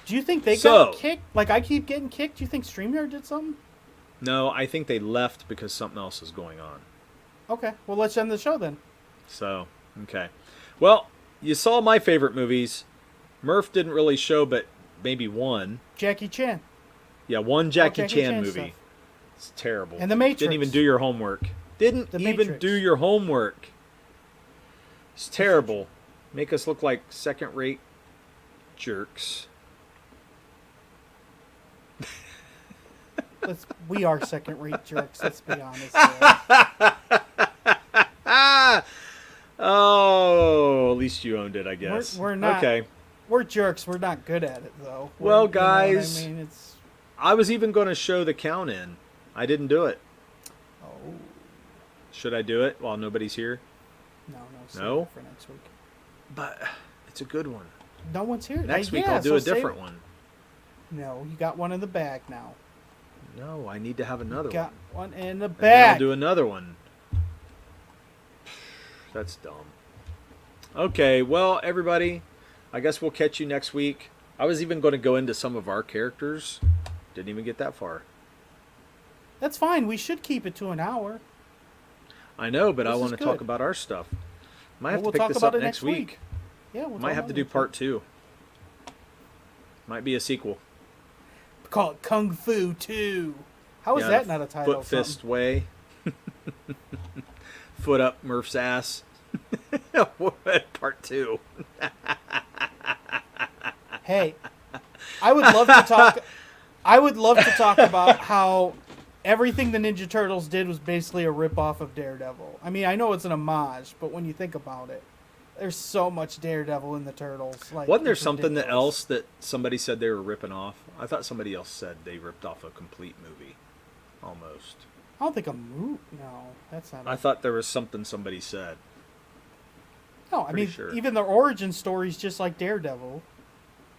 Do you think they So- got kicked? Like, I keep getting kicked. Do you think StreamYard did something? No, I think they left because something else is going on. Okay, well, let's end the show then. So, okay. Well, you saw my favorite movies. Murph didn't really show, but maybe one. Jackie Chan. Yeah, one Jackie Jackie Chan Chan movie. stuff. It's terrible. And The Matrix. Didn't even do your homework. Didn't The even Matrix. do your homework. It's terrible. Make us look like second-rate jerks. We are second-rate jerks, let's be honest. There. Oh, at least you owned it, I guess. We're not. Okay. We're jerks. We're not good at it, though. Well, You know what guys, I mean, it's... I was even going to show the count in. I didn't do it. Oh, Should I do it while nobody's here? no. Save No? it for next week. But it's a good one. No one's here. Next week yeah, I'll do so a save different it. one. No, you got one in the bag now. No, I need to have another Got one. one in the And then bag. I'll do another one. That's dumb. Okay, well, everybody, I guess we'll catch you next week. I was even going to go into some of our characters. Didn't even get that far. That's fine. We should keep it to an hour. I know, but I This is want to talk good. about our stuff. Might have We'll to pick talk this about up it next week. Yeah, we'll Might talk have about to it do next part week. 2. Might be a sequel. Call it Kung Fu 2. How is Yeah, that not a title? Foot of something? fist way. Foot up Murph's ass. Part 2. Hey, I would love to talk. I would love to talk about how everything the Ninja Turtles did was basically a ripoff of Daredevil. I mean, I know it's an homage, but when you think about it, there's so much Daredevil in the Turtles. Like, Wasn't there it's something that ridiculous. else that somebody said they were ripping off? I thought somebody else said they ripped off a complete movie. Almost. I don't think a movie. No, that's not. I thought there was something somebody said. No, I pretty mean, sure. even the origin story's just like Daredevil.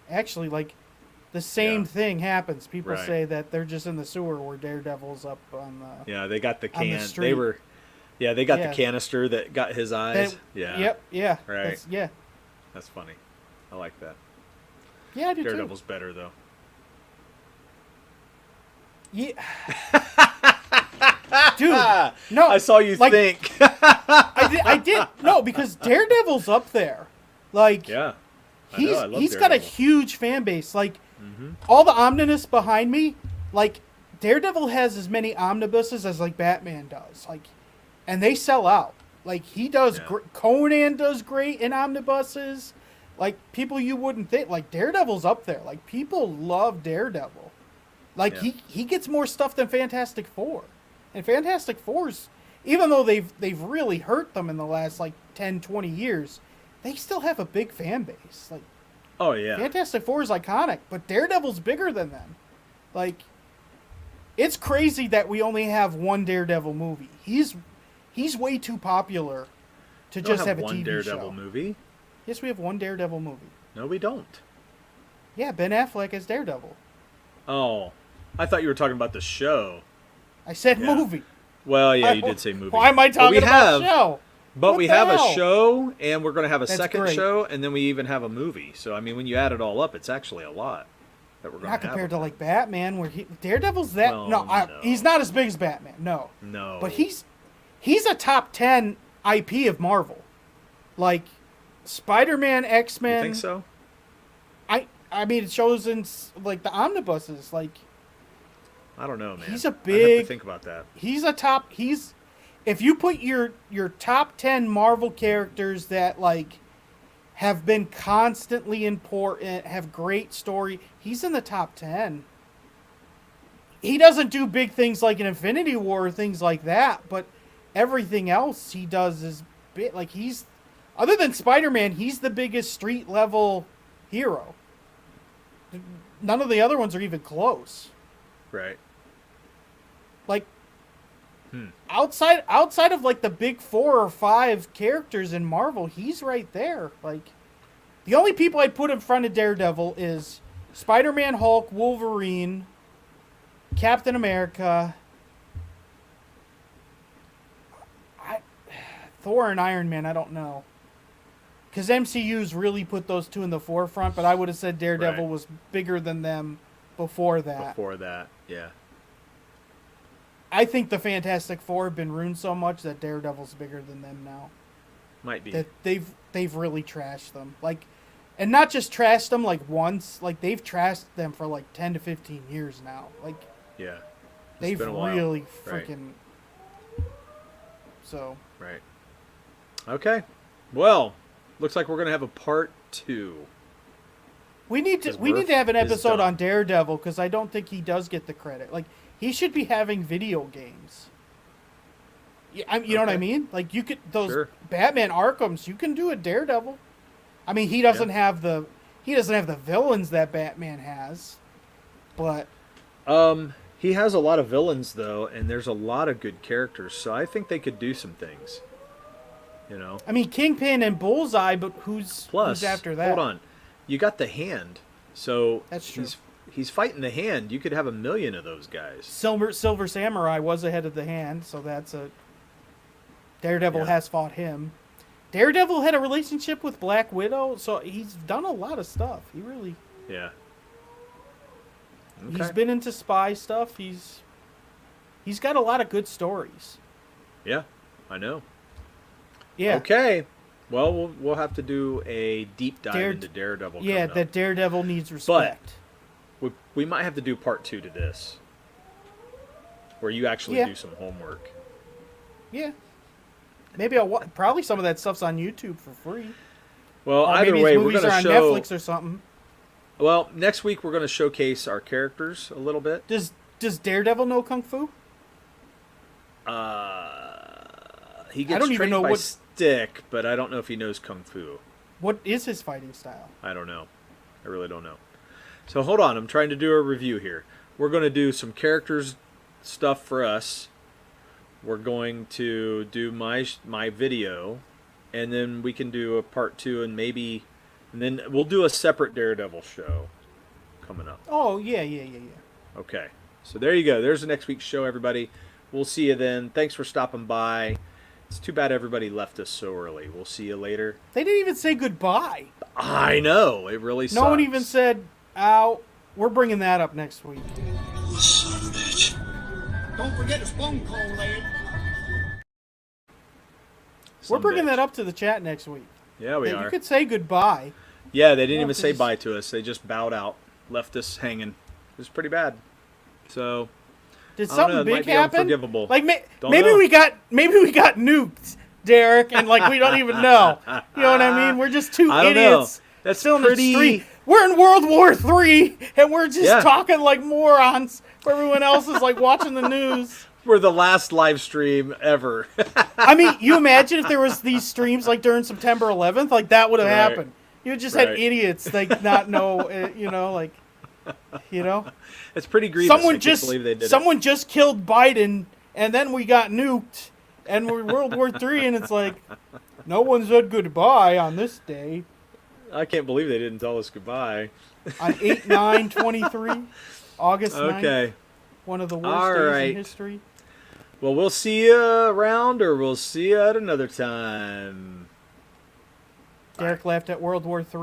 Actually, like, the same Yeah. thing happens. People Right. say that they're just in the sewer where Daredevil's up on the... Yeah, they got the On the can. street. They were. Yeah, they got Yeah. the canister that got his eyes. That- Yeah. Yep, yeah. Right. Yeah. That's funny. I like that. Yeah, I do Daredevil's better though. too. Yeah. Dude, no. I saw you like, think. I did. No, because Daredevil's up there. Like, Yeah. I know, I love he's got a Daredevil. huge fan base. Like, Mhm. all the omnibus behind me, like, Daredevil has as many omnibuses as, like, Batman does. Like, and they sell out. Like, he does, Yeah. Conan does great in omnibuses. Like, people you wouldn't think. Like, Daredevil's up there. Like, people love Daredevil. Like, Yeah. he gets more stuff than Fantastic Four. And Fantastic Four's, even though they've really hurt them in the last, like, 10, 20 years, they still have a big fan base. Like, Oh yeah. Fantastic Four is iconic, but Daredevil's bigger than them. Like, it's crazy that we only have one Daredevil movie. He's way too popular to We don't just have a one TV Daredevil show. movie. Yes, we have one Daredevil movie. No, we don't. Yeah, Ben Affleck as Daredevil. Oh, I thought you were talking about the show. I said Yeah. movie. Well, yeah, you did say movie. Why am I But talking we about have, show? But What we the have hell? a show, and we're going to have a That's second great. show, and then we even have a movie. So, I mean, when you add it all up, it's actually a lot that we're going Not to have. compared to like Batman, where Daredevil's that. Well, no, no. he's not as big as Batman. No, No. but he's a top 10 IP of Marvel. Like Spider-Man, X-Men. You think so? I mean, it shows in like the omnibuses. Like, I don't know, man. He's a I have big- to think about that. he's a top. If you put your top 10 Marvel characters that like have been constantly important, have great story, he's in the top 10. He doesn't do big things like an Infinity War or things like that, but everything else he does is big. Like, he's, other than Spider-Man, he's the biggest street level hero. None of the other ones are even close. Right. Like, outside of like the big 4 or 5 characters in Marvel, he's right there. Like, the only people I'd put in front of Daredevil is Spider-Man, Hulk, Wolverine, Captain America, Thor, and Iron Man. I don't know, because MCU's really put those two in the forefront. But I would have said Daredevil Right. was bigger than them before that. Before that, yeah. I think the Fantastic Four have been ruined so much that Daredevil's bigger than them now. Might be. That they've really trashed them. Like, and not just trashed them like once, like they've trashed them for like 10 to 15 years now. Like, Yeah. It's they've been a while. really Right. freaking so Right. Okay. Well, looks like we're going to have a part 2. we need to Because we need to have an Murph is episode done. on Daredevil, because I don't think he does get the credit. Like, he should be having video games. Yeah, you know what I Okay. mean? Like, you could, those Sure. Batman Arkhams, you can do a Daredevil. I mean, he doesn't have the villains that Batman has, but He has a lot of villains, though, and there's a lot of good characters, so I think they could do some things. You know? I mean, Kingpin and Bullseye, but who's Plus, after that? hold on. You got the Hand, so That's true. he's fighting the Hand. You could have 1,000,000 of those guys. Silver Samurai was ahead of the Hand, so that's a Daredevil Yeah. has fought him. Daredevil had a relationship with Black Widow, so he's done a lot of stuff. He really Yeah. he's Okay. been into spy stuff. He's got a lot of good stories. Yeah, I know. Yeah. Okay. Well, we'll have to do a deep dive Dare- into Daredevil. Yeah, coming up. that Daredevil needs respect. We might have to do part 2 to this, where you actually Yeah. do some homework. Yeah. Maybe probably some of that stuff's on YouTube for free. Well, Or either maybe way, his we're movies going are to on show. Netflix or something. Well, next week we're going to showcase our characters a little bit. Does Daredevil know Kung Fu? He I gets don't even trained know by what- Stick, but I don't know if he knows Kung Fu. What is his fighting style? I don't know. I really don't know. So hold on, I'm trying to do a review here. We're going to do some characters stuff for us. We're going to do my video, and then we can do a part 2, and then we'll do a separate Daredevil show coming up. Oh, yeah. Okay. So there you go. There's the next week's show, everybody. We'll see you then. Thanks for stopping by. It's too bad everybody left us so early. We'll see you later. They didn't even say goodbye. I know. It really sucks. No one even said, "Ow." We're bringing that up next week. Son of a bitch. Don't forget his phone call, lad. We're bringing that up to the chat next week. Yeah, we You are. could say goodbye. Yeah, they didn't Yeah, even say 'cause- bye to us. They just bowed out, left us hanging. It was pretty bad. So Did I don't know, something it might big be happen? unforgivable. Like Don't maybe know. we got nuked, Derek, and like we don't even know. You know what I mean? We're just two I don't idiots. know. That's still in the pretty. street. We're in World War III, and we're just Yeah. talking like morons. Everyone else is like watching the news. We're the last live stream ever. I mean, you imagine if there was these streams like during September 11th, like that would have Right. happened. You just had Right. idiots like not know, like, It's pretty grievous. someone I can't believe they did it. just killed Biden, and then we got nuked, and we're in World War III, and it's like, no one said goodbye on this day I can't believe they didn't tell us goodbye. on 8/9/23, August 9th, Okay. one of the worst All days right. in history. Well, we'll see you around, or we'll see you at another time. Derek laughed at World War III.